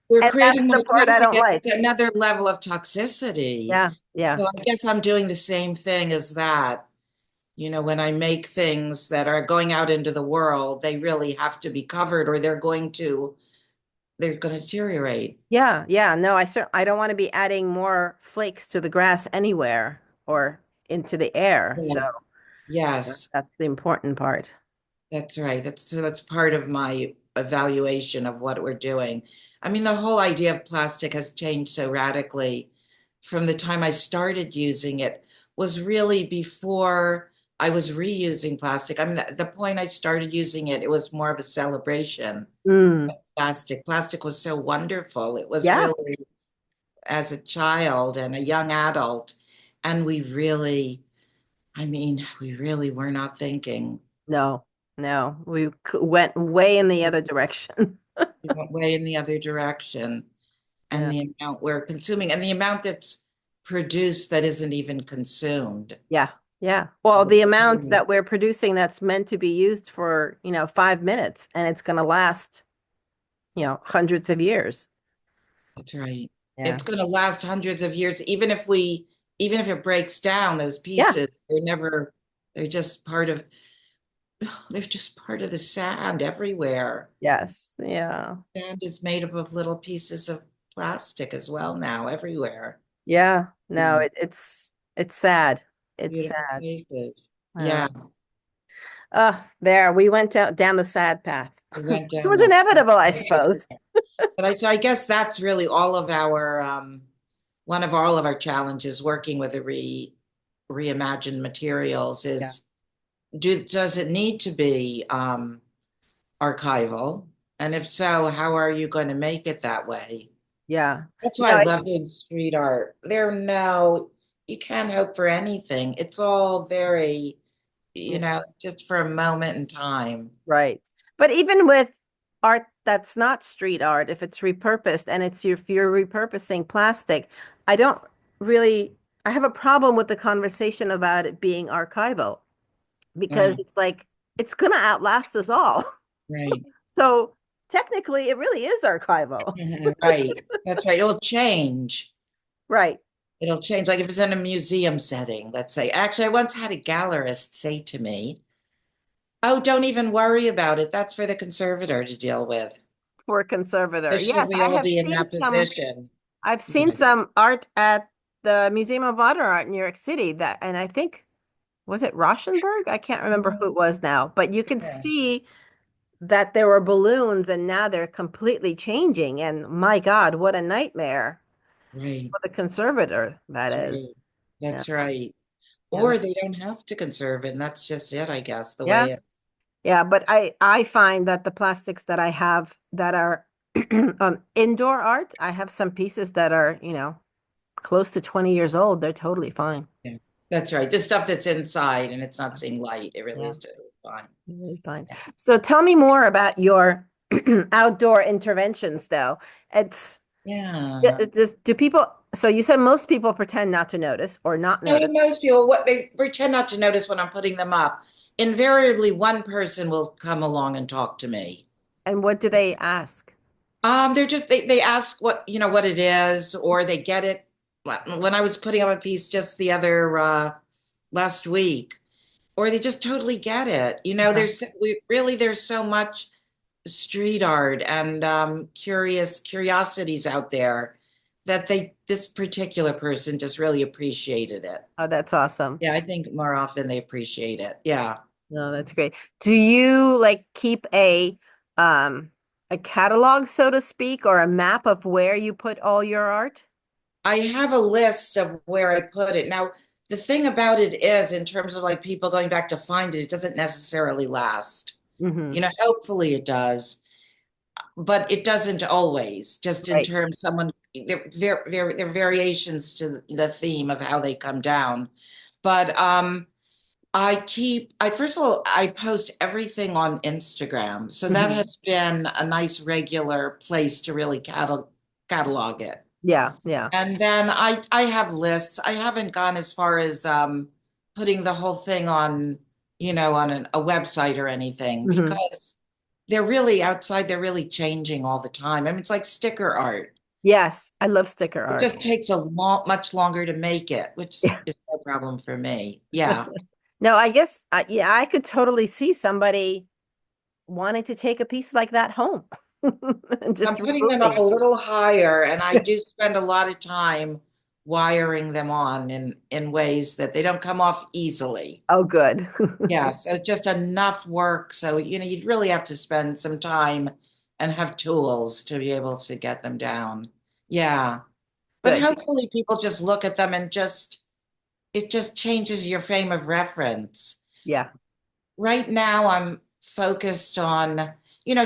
Speaker 2: We're
Speaker 1: And
Speaker 2: creating
Speaker 1: that's
Speaker 2: more
Speaker 1: the part I
Speaker 2: plastic.
Speaker 1: don't like.
Speaker 2: It's another level of toxicity.
Speaker 1: Yeah, yeah,
Speaker 2: So I guess I'm doing the same thing as that. When I make things that are going out into the world, they really have to be covered or they're going to deteriorate.
Speaker 1: yeah, yeah. No, I don't want to be adding more flakes to the grass anywhere or into the air. So
Speaker 2: Yes. Yes.
Speaker 1: that's the important part.
Speaker 2: That's right. That's part of my evaluation of what we're doing. I mean, the whole idea of plastic has changed so radically from the time I started using it was really before I was reusing plastic. I mean, the point I started using it, it was more of a celebration.
Speaker 1: Mm,
Speaker 2: Plastic. Plastic was so wonderful. It was
Speaker 1: yeah,
Speaker 2: really as a child and a young adult, and I mean, we really were not thinking.
Speaker 1: no, no. Went way in the other direction.
Speaker 2: We went way in the other direction. And
Speaker 1: Yeah,
Speaker 2: the amount we're consuming and the amount that's produced that isn't even consumed.
Speaker 1: yeah, yeah. Well, the amount that we're producing that's meant to be used for, 5 minutes and it's going to last, hundreds of years.
Speaker 2: That's right.
Speaker 1: Yeah.
Speaker 2: It's going to last hundreds of years, even if it breaks down, those
Speaker 1: Yeah.
Speaker 2: pieces, they're just they're just part of the sand everywhere.
Speaker 1: Yes. Yeah.
Speaker 2: Sand is made up of little pieces of plastic as well now, everywhere.
Speaker 1: Yeah. No,
Speaker 2: Mm,
Speaker 1: it's sad. It's
Speaker 2: beautiful
Speaker 1: sad.
Speaker 2: places.
Speaker 1: Yeah.
Speaker 2: Yeah,
Speaker 1: There we went down the sad path.
Speaker 2: we went
Speaker 1: It
Speaker 2: down
Speaker 1: was
Speaker 2: that.
Speaker 1: inevitable, I suppose.
Speaker 2: But so I guess that's really all of our one of all of our challenges working with the reimagined materials
Speaker 1: Yeah.
Speaker 2: is does it need to be archival? And if so, how are you going to make it that way?
Speaker 1: Yeah.
Speaker 2: That's why I
Speaker 1: No,
Speaker 2: love doing street art. You can't hope for anything. It's all very,
Speaker 1: yeah,
Speaker 2: just for a moment in time.
Speaker 1: right. But even with art that's not street art, if it's repurposed and if you're repurposing plastic, I don't really I have a problem with the conversation about it being archival because
Speaker 2: Right,
Speaker 1: it's like it's gonna outlast us all.
Speaker 2: right.
Speaker 1: So technically it really is archival.
Speaker 2: Right. That's right. It'll change.
Speaker 1: Right.
Speaker 2: It'll change. Like if it's in a museum setting, let's say. Actually, I once had a gallerist say to me, "Oh, don't even worry about it. That's for the conservator to deal with."
Speaker 1: For conservator.
Speaker 2: So should
Speaker 1: Yes,
Speaker 2: we all be in that position?
Speaker 1: I've seen
Speaker 2: Yeah.
Speaker 1: some art at the Museum of Modern Art in New York City and I think was it Rauschenberg? I can't remember who it was now, but you can
Speaker 2: Yeah.
Speaker 1: see that there were balloons and now they're completely changing. And my God, what a nightmare
Speaker 2: Right.
Speaker 1: for the conservator that
Speaker 2: True.
Speaker 1: is. Yeah.
Speaker 2: That's right.
Speaker 1: Yeah.
Speaker 2: Or they don't have to conserve it, and that's just it, I guess, the
Speaker 1: Yeah.
Speaker 2: way it.
Speaker 1: Yeah. But I find that the plastics that I have that are indoor art, I have some pieces that are, close to 20 years old. They're totally fine.
Speaker 2: Yeah. That's right. The stuff that's inside and it's not seeing light, it really
Speaker 1: Yeah.
Speaker 2: is totally fine.
Speaker 1: Really fine. So tell me more about your outdoor interventions, though. It's
Speaker 2: Yeah.
Speaker 1: do people, so you said most people pretend not to notice or not
Speaker 2: No,
Speaker 1: notice.
Speaker 2: most people, what they pretend not to notice when I'm putting them up. Invariably, one person will come along and talk to me.
Speaker 1: And what do they ask?
Speaker 2: They ask what it is, or they get it. When I was putting up a piece just the other last week, or they just totally get it.
Speaker 1: Uh-huh.
Speaker 2: There's so much street art and curiosities out there that this particular person just really appreciated it.
Speaker 1: Oh, that's awesome.
Speaker 2: Yeah, I think more often they appreciate it. Yeah.
Speaker 1: No, that's great. Do you like keep a catalog, so to speak, or a map of where you put all your art?
Speaker 2: I have a list of where I put it. Now, the thing about it is, in terms of like people going back to find it, it doesn't necessarily last.
Speaker 1: Hmm.
Speaker 2: Hopefully it does, but it doesn't always, just in
Speaker 1: Right.
Speaker 2: terms someone there are variations to the theme of how they come down. But I first of all, I post everything on Instagram. So that
Speaker 1: Hmm.
Speaker 2: has been a nice regular place to really catalog it.
Speaker 1: Yeah, yeah.
Speaker 2: And then I have lists. I haven't gone as far as putting the whole thing on, on a website or anything,
Speaker 1: Hmm.
Speaker 2: because they're really outside, they're really changing all the time. I mean, it's like sticker art.
Speaker 1: Yes, I love sticker
Speaker 2: It
Speaker 1: art.
Speaker 2: just takes much longer to make it, which is no problem for me. Yeah.
Speaker 1: No, I guess, yeah, I could totally see somebody wanting to take a piece like that home and
Speaker 2: I'm
Speaker 1: just
Speaker 2: putting them up
Speaker 1: removing
Speaker 2: a
Speaker 1: it.
Speaker 2: little higher, and I do spend a lot of time wiring them on in ways that they don't come off easily.
Speaker 1: Oh, good.
Speaker 2: Yeah, so just enough work. So, you'd really have to spend some time and have tools to be able to get them down. Yeah. But
Speaker 1: Good.
Speaker 2: hopefully people just look at them and it just changes your frame of reference.
Speaker 1: Yeah.
Speaker 2: Right now I'm focused on,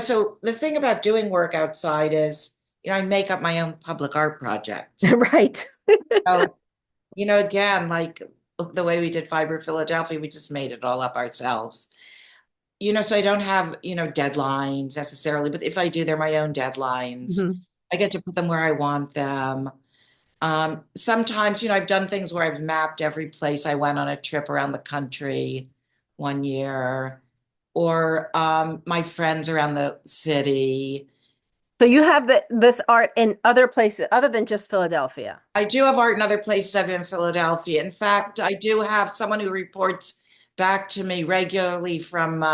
Speaker 2: so the thing about doing work outside is, I make up my own public art projects.
Speaker 1: Right.
Speaker 2: So, again, like the way we did Fiber Philadelphia, we just made it all up ourselves. So I don't have, deadlines necessarily, but if I do, they're my own deadlines.
Speaker 1: Mhm.
Speaker 2: I get to put them where I want them. Sometimes, I've done things where I've mapped every place I went on a trip around the country one year, or my friends around the city.
Speaker 1: So you have this art in other places other than just Philadelphia.
Speaker 2: I do have art in other places other than Philadelphia. In fact, I do have someone who reports back to me regularly from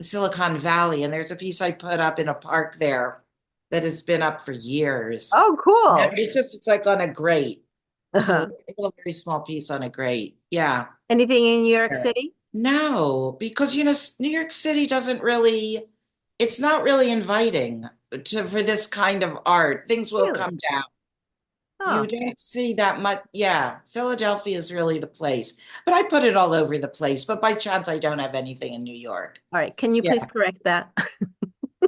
Speaker 2: Silicon Valley, and there's a piece I put up in a park there that has been up for years.
Speaker 1: Oh,
Speaker 2: Yeah,
Speaker 1: cool.
Speaker 2: it's like on a grate, just
Speaker 1: Uh-huh.
Speaker 2: a little very small piece on a grate. Yeah.
Speaker 1: Anything in New York
Speaker 2: Sure.
Speaker 1: City?
Speaker 2: No, because New York City doesn't really, it's not really inviting for this kind of art. Things will
Speaker 1: Really?
Speaker 2: come down. You
Speaker 1: Oh,
Speaker 2: don't see that much. Yeah, Philadelphia is really the place. But I put it all over the place. But by chance, I don't have anything in New York.
Speaker 1: all right. Can you
Speaker 2: Yeah.
Speaker 1: please correct that?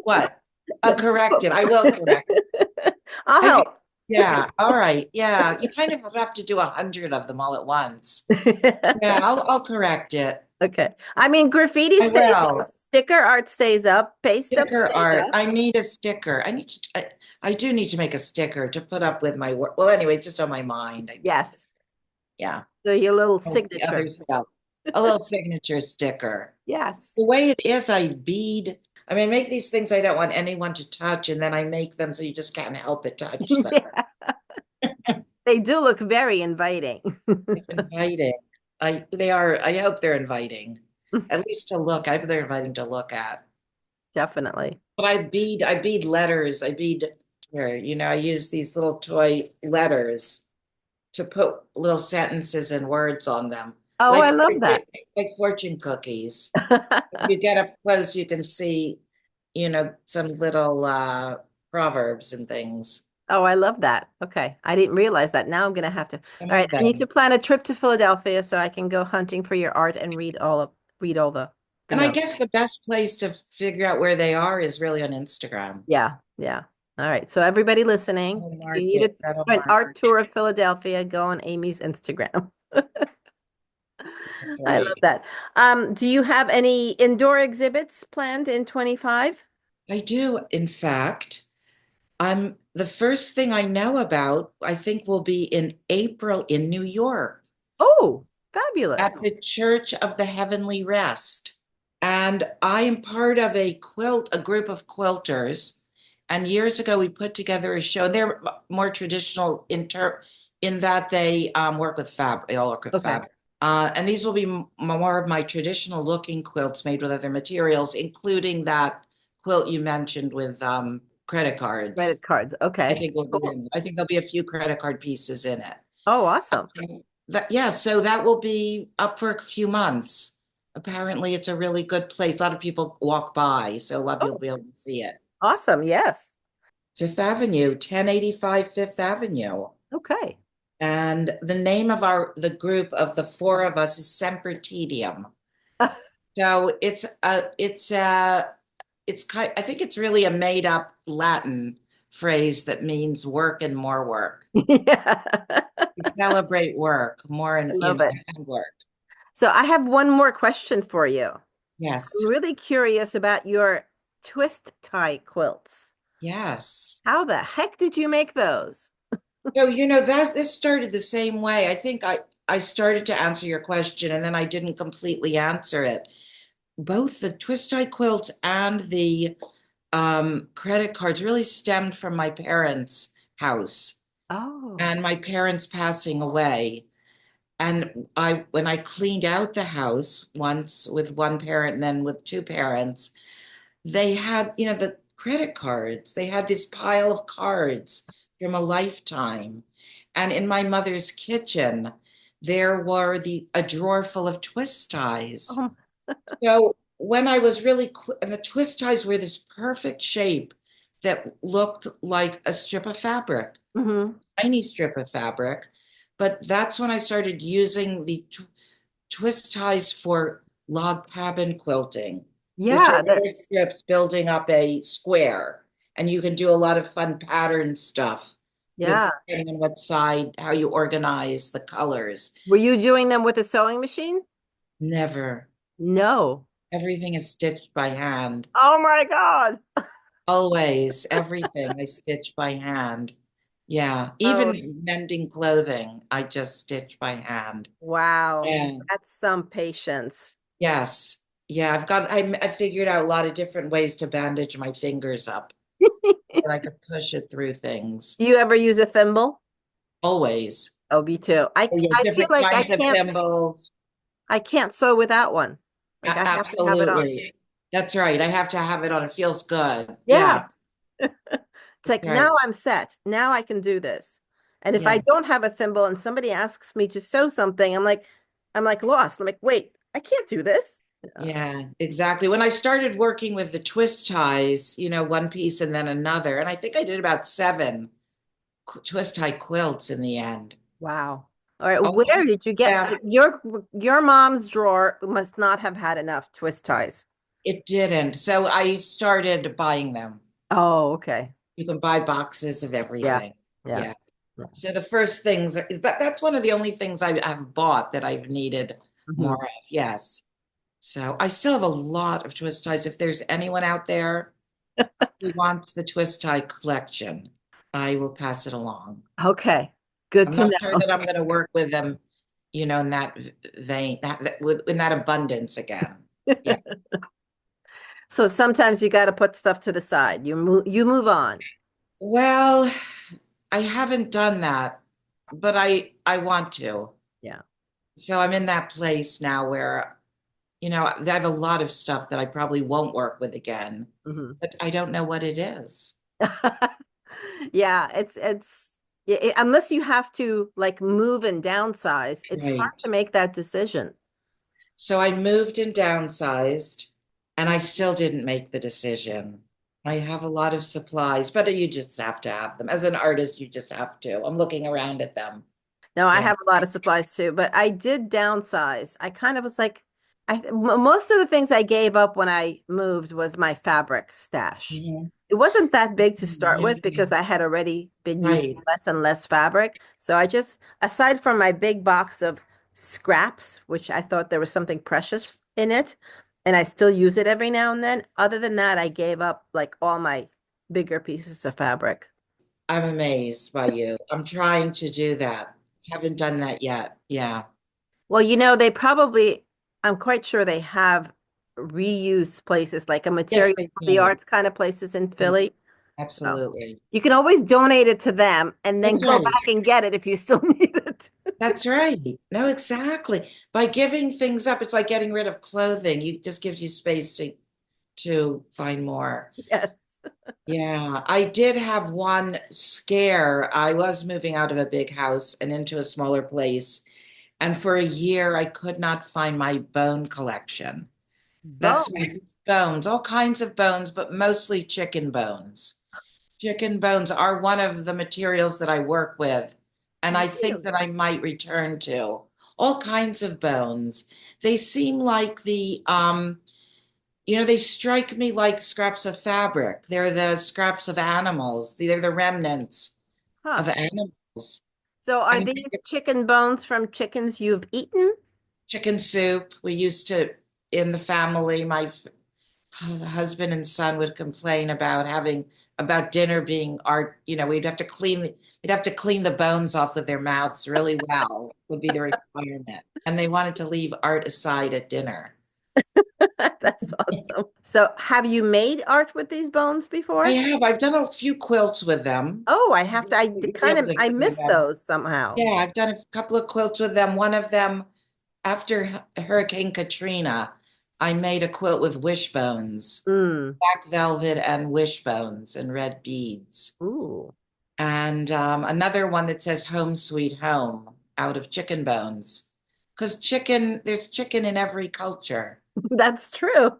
Speaker 2: What? Correct it. I will correct.
Speaker 1: I'll
Speaker 2: I can,
Speaker 1: help.
Speaker 2: yeah. All right. Yeah. You kind of have to do 100 of them all at once. Yeah, I'll correct it.
Speaker 1: Okay. I mean, graffiti
Speaker 2: I
Speaker 1: stays up,
Speaker 2: will.
Speaker 1: sticker art stays up, paste up
Speaker 2: Sticker
Speaker 1: stays
Speaker 2: art.
Speaker 1: up.
Speaker 2: I need a sticker. I do need to make a sticker to put up with my work. Well, anyway, it's just on my mind. I need a sticker.
Speaker 1: Yes.
Speaker 2: Yeah.
Speaker 1: So your little
Speaker 2: That's the
Speaker 1: signature.
Speaker 2: other stuff. A little signature sticker.
Speaker 1: Yes.
Speaker 2: The way it is, I make these things I don't want anyone to touch, and then I make them so you just can't help but touch them.
Speaker 1: Yeah. They do look very inviting.
Speaker 2: It's inviting. They are, I hope they're inviting. At least to look. I hope they're inviting to look at.
Speaker 1: Definitely.
Speaker 2: But I bead letters. I use these little toy letters to put little sentences and words on them,
Speaker 1: Oh, I
Speaker 2: like
Speaker 1: love that.
Speaker 2: like fortune cookies. If you get up close, you can see, some little proverbs and things.
Speaker 1: Oh, I love that. Okay. I didn't realize that. Now I'm gonna have to.
Speaker 2: Some
Speaker 1: All right.
Speaker 2: of
Speaker 1: I need to
Speaker 2: them.
Speaker 1: plan a trip to Philadelphia so I can go hunting for your art and read all the
Speaker 2: And I
Speaker 1: notes.
Speaker 2: guess the best place to figure out where they are is really on Instagram.
Speaker 1: Yeah. Yeah. All right. So everybody listening,
Speaker 2: That'll
Speaker 1: if you
Speaker 2: mark
Speaker 1: need
Speaker 2: it. That'll
Speaker 1: an
Speaker 2: mark
Speaker 1: art tour of Philadelphia, go on Amy's Instagram.
Speaker 2: That's
Speaker 1: I love
Speaker 2: right.
Speaker 1: that. Do you have any indoor exhibits planned in 25?
Speaker 2: I do, in fact. The first thing I know about, I think, will be in April in New York
Speaker 1: Oh,
Speaker 2: at
Speaker 1: fabulous.
Speaker 2: the Church of the Heavenly Rest. And I am part of a group of quilters. And years ago, we put together a show. They're more traditional in that they work with fabric. They all work with
Speaker 1: Okay.
Speaker 2: fabric. And these will be more of my traditional looking quilts made with other materials, including that quilt you mentioned with credit cards.
Speaker 1: Credit cards. Okay. Cool.
Speaker 2: I think there'll be a few credit card pieces in it.
Speaker 1: Oh, awesome.
Speaker 2: Yeah, so that will be up for a few months. Apparently, it's a really good place. A lot of people walk by, so a lot of people will
Speaker 1: Oh,
Speaker 2: be able to see it.
Speaker 1: awesome. Yes.
Speaker 2: Fifth Avenue, 1085 Fifth Avenue.
Speaker 1: Okay.
Speaker 2: And the name of the group of the four of us is Semper Tedium. So it's kind, I think it's really a made up Latin phrase that means work and more work.
Speaker 1: Yeah,
Speaker 2: We celebrate work more
Speaker 1: I
Speaker 2: and,
Speaker 1: love it.
Speaker 2: and work.
Speaker 1: So I have one more question for you. I'm
Speaker 2: Yes.
Speaker 1: really curious about your twist tie quilts.
Speaker 2: Yes.
Speaker 1: How the heck did you make those?
Speaker 2: So, that this started the same way. I think I started to answer your question and then I didn't completely answer it. Both the twist tie quilts and the credit cards really stemmed from my parents' house
Speaker 1: Oh.
Speaker 2: and my parents passing away. And when I cleaned out the house once with one parent and then with two parents, they had, the credit cards. They had this pile of cards from a lifetime. And in my mother's kitchen, there were a drawer full of twist ties.
Speaker 1: Oh.
Speaker 2: So when I was and the twist ties were this perfect shape that looked like a strip of fabric,
Speaker 1: Hmm.
Speaker 2: tiny strip of fabric. But that's when I started using the twist ties for log cabin quilting, which are
Speaker 1: Yeah, that
Speaker 2: little strips building up a square. And you can do a lot of fun pattern stuff with
Speaker 1: yeah.
Speaker 2: depending on what side, how you organize the colors.
Speaker 1: Were you doing them with a sewing machine?
Speaker 2: Never.
Speaker 1: No.
Speaker 2: Everything is stitched by hand.
Speaker 1: Oh my God.
Speaker 2: Always, everything I stitch by hand. Yeah,
Speaker 1: Oh,
Speaker 2: even mending clothing, I just stitch by hand.
Speaker 1: wow.
Speaker 2: Yeah.
Speaker 1: That's some patience.
Speaker 2: Yes. Yeah, I figured out a lot of different ways to bandage my fingers up that I could push it through things.
Speaker 1: Do you ever use a thimble?
Speaker 2: Always.
Speaker 1: Oh, me too.
Speaker 2: Oh, yeah,
Speaker 1: I feel
Speaker 2: different
Speaker 1: like
Speaker 2: kinds of thimbles.
Speaker 1: I can't sew without one. Like I have to have it on.
Speaker 2: Absolutely. That's right. I have to have it on. It feels good.
Speaker 1: Yeah.
Speaker 2: Yeah,
Speaker 1: It's
Speaker 2: that's
Speaker 1: like
Speaker 2: right.
Speaker 1: now I'm set. Now I can do this. And if I
Speaker 2: Yeah.
Speaker 1: don't have a thimble and somebody asks me to sew something, I'm like lost. I'm like, wait, I can't do this. Yeah.
Speaker 2: Yeah, exactly. When I started working with the twist ties, one piece and then another, and I think I did about seven twist tie quilts in the end.
Speaker 1: Wow. All right.
Speaker 2: Oh,
Speaker 1: Where did you get
Speaker 2: yeah,
Speaker 1: your mom's drawer must not have had enough twist ties.
Speaker 2: it didn't. So I started buying them.
Speaker 1: Oh, okay.
Speaker 2: You can buy boxes of
Speaker 1: Yeah.
Speaker 2: everything.
Speaker 1: Yeah.
Speaker 2: Yeah.
Speaker 1: Yeah.
Speaker 2: So the first things are, but that's one of the only things I've bought that I've needed more
Speaker 1: Mhm.
Speaker 2: of. Yes. So I still have a lot of twist ties. If there's anyone out there who wants the twist tie collection, I will pass it along.
Speaker 1: Okay. Good
Speaker 2: I'm
Speaker 1: to
Speaker 2: not sure
Speaker 1: know.
Speaker 2: that I'm going to work with them, in that vein, in that abundance again. Yeah.
Speaker 1: So sometimes you got to put stuff to the side. You move on.
Speaker 2: Well, I haven't done that, but I want to.
Speaker 1: Yeah.
Speaker 2: So I'm in that place now where, I have a lot of stuff that I probably won't work with again,
Speaker 1: Mhm.
Speaker 2: but I don't know what it is.
Speaker 1: Yeah, unless you have to like move and downsize, it's hard
Speaker 2: Right.
Speaker 1: to make that decision.
Speaker 2: So I moved and downsized, and I still didn't make the decision. I have a lot of supplies, but you just have to have them. As an artist, you just have to. I'm looking around at them.
Speaker 1: No, I
Speaker 2: Yeah.
Speaker 1: have a lot of supplies too, but I did downsize. I kind of was like, most of the things I gave up when I moved was my fabric stash.
Speaker 2: Mhm.
Speaker 1: It wasn't that big to start with
Speaker 2: Yeah.
Speaker 1: because I had already been using
Speaker 2: Right.
Speaker 1: less and less fabric. So I just, aside from my big box of scraps, which I thought there was something precious in it, and I still use it every now and then, other than that, I gave up like all my bigger pieces of fabric.
Speaker 2: I'm amazed by you. I'm trying to do that. Haven't done that yet. Yeah.
Speaker 1: Well, I'm quite sure they have reuse places like a
Speaker 2: Yes,
Speaker 1: material
Speaker 2: they
Speaker 1: for the
Speaker 2: do.
Speaker 1: arts kind of places in Philly. So
Speaker 2: Absolutely.
Speaker 1: you can always donate it to them and then
Speaker 2: That's
Speaker 1: go
Speaker 2: right.
Speaker 1: back and get it if you still need it.
Speaker 2: That's right. No, exactly. By giving things up, it's like getting rid of clothing. You just gives you space to find more.
Speaker 1: Yes.
Speaker 2: Yeah, I did have one scare. I was moving out of a big house and into a smaller place, and for a year I could not find my bone collection. That's
Speaker 1: Bone.
Speaker 2: my bones, all kinds of bones, but mostly chicken bones. Chicken bones are one of the materials that I work with, and I think
Speaker 1: Really?
Speaker 2: that I might return to. all kinds of bones. They seem like they strike me like scraps of fabric. They're the scraps of animals. They're the remnants
Speaker 1: Huh.
Speaker 2: of animals.
Speaker 1: So are
Speaker 2: And
Speaker 1: these chicken bones from chickens you've eaten?
Speaker 2: chicken soup, we used to, in the family, my husband and son would complain about dinner being art. We'd have to clean the bones off of their mouths really well, would be the requirement. And they wanted to leave art aside at dinner.
Speaker 1: That's awesome. So have you made art with these bones
Speaker 2: I
Speaker 1: before?
Speaker 2: have. I've done a few quilts with them.
Speaker 1: Oh, I have to,
Speaker 2: You'd be able to
Speaker 1: I
Speaker 2: see
Speaker 1: missed
Speaker 2: them.
Speaker 1: those somehow.
Speaker 2: Yeah, I've done a couple of quilts with them. One of them, after Hurricane Katrina, I made a quilt with wishbones,
Speaker 1: Mm.
Speaker 2: black velvet and wishbones and red beads.
Speaker 1: Ooh,
Speaker 2: And another one that says "Home Sweet Home" out of chicken bones. Because there's chicken in every culture,
Speaker 1: that's true.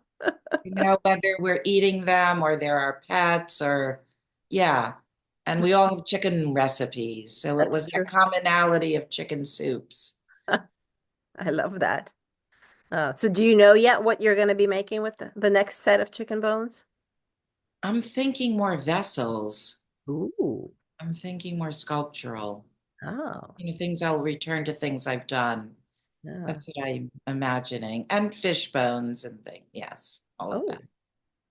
Speaker 2: whether we're eating them or they're our pets or, yeah. And we all have chicken recipes. So it
Speaker 1: That's
Speaker 2: was
Speaker 1: true.
Speaker 2: that commonality of chicken soups.
Speaker 1: I love that. So do you know yet what you're going to be making with the next set of chicken bones?
Speaker 2: I'm thinking more vessels.
Speaker 1: Ooh.
Speaker 2: I'm thinking more sculptural.
Speaker 1: Oh,
Speaker 2: Things I'll return to things I've done.
Speaker 1: yeah.
Speaker 2: That's what I'm imagining. And fish bones and things. Yes, all of that.
Speaker 1: Oh,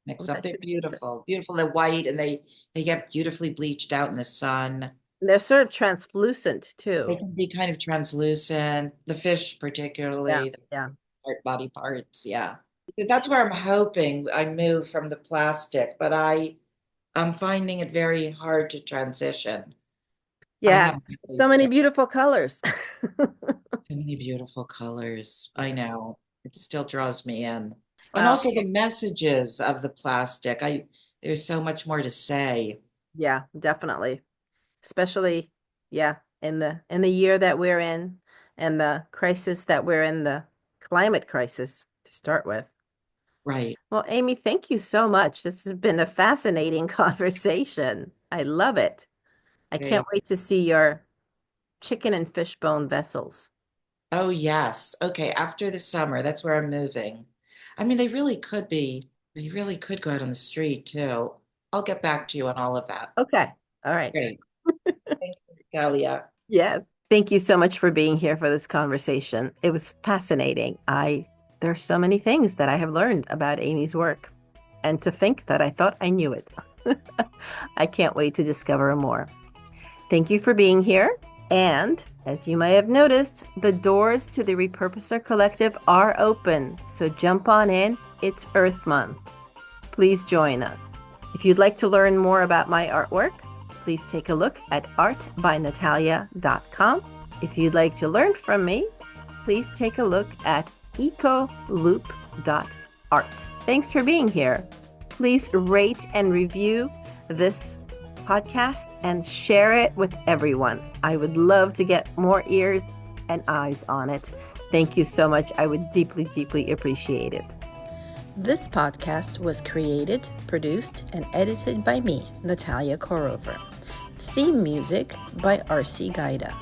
Speaker 2: Mix
Speaker 1: well,
Speaker 2: up.
Speaker 1: that
Speaker 2: They're
Speaker 1: should be interesting.
Speaker 2: beautiful. Beautiful. They're white and they get beautifully bleached out in the sun.
Speaker 1: They're sort of translucent
Speaker 2: They
Speaker 1: too.
Speaker 2: can be kind of translucent. The fish,
Speaker 1: Yeah,
Speaker 2: particularly, the
Speaker 1: yeah.
Speaker 2: body parts. Yeah. So that's
Speaker 1: See,
Speaker 2: where I'm hoping I move from the plastic, but I'm finding it very hard to transition. I
Speaker 1: yeah,
Speaker 2: haven't really
Speaker 1: so many
Speaker 2: figured
Speaker 1: beautiful colors.
Speaker 2: too many beautiful colors. I know. It still draws me in. And
Speaker 1: Well,
Speaker 2: also the messages of the plastic. There's so much more to say.
Speaker 1: yeah, definitely. Especially, yeah, in the year that we're in and the crisis that we're in, the climate crisis to start with.
Speaker 2: Right.
Speaker 1: Well, Amy, thank you so much. This has been a fascinating conversation. I love it. I can't
Speaker 2: Great.
Speaker 1: wait to see your chicken and fish bone vessels.
Speaker 2: Oh, yes. Okay. After the summer, that's where I'm moving. I mean, they really could go out on the street too. I'll get back to you on all of that.
Speaker 1: Okay. All right.
Speaker 2: Great. Thank you, Galia.
Speaker 1: Yeah. Thank you so much for being here for this conversation. It was fascinating. There's so many things that I have learned about Amy's work, and to think that I thought I knew it. I can't wait to discover more. Thank you for being here. And as you may have noticed, the doors to the Repurposer Collective are open. So jump on in. It's Earth Month. Please join us. If you'd like to learn more about my artwork, please take a look at artbynatalia.com. If you'd like to learn from me, please take a look at ecoloop.art. Thanks for being here. Please rate and review this podcast and share it with everyone. I would love to get more ears and eyes on it. Thank you so much. I would deeply, deeply appreciate it. This podcast was created, produced, and edited by me, Natalia Korover. Theme music by R.C. Gaida.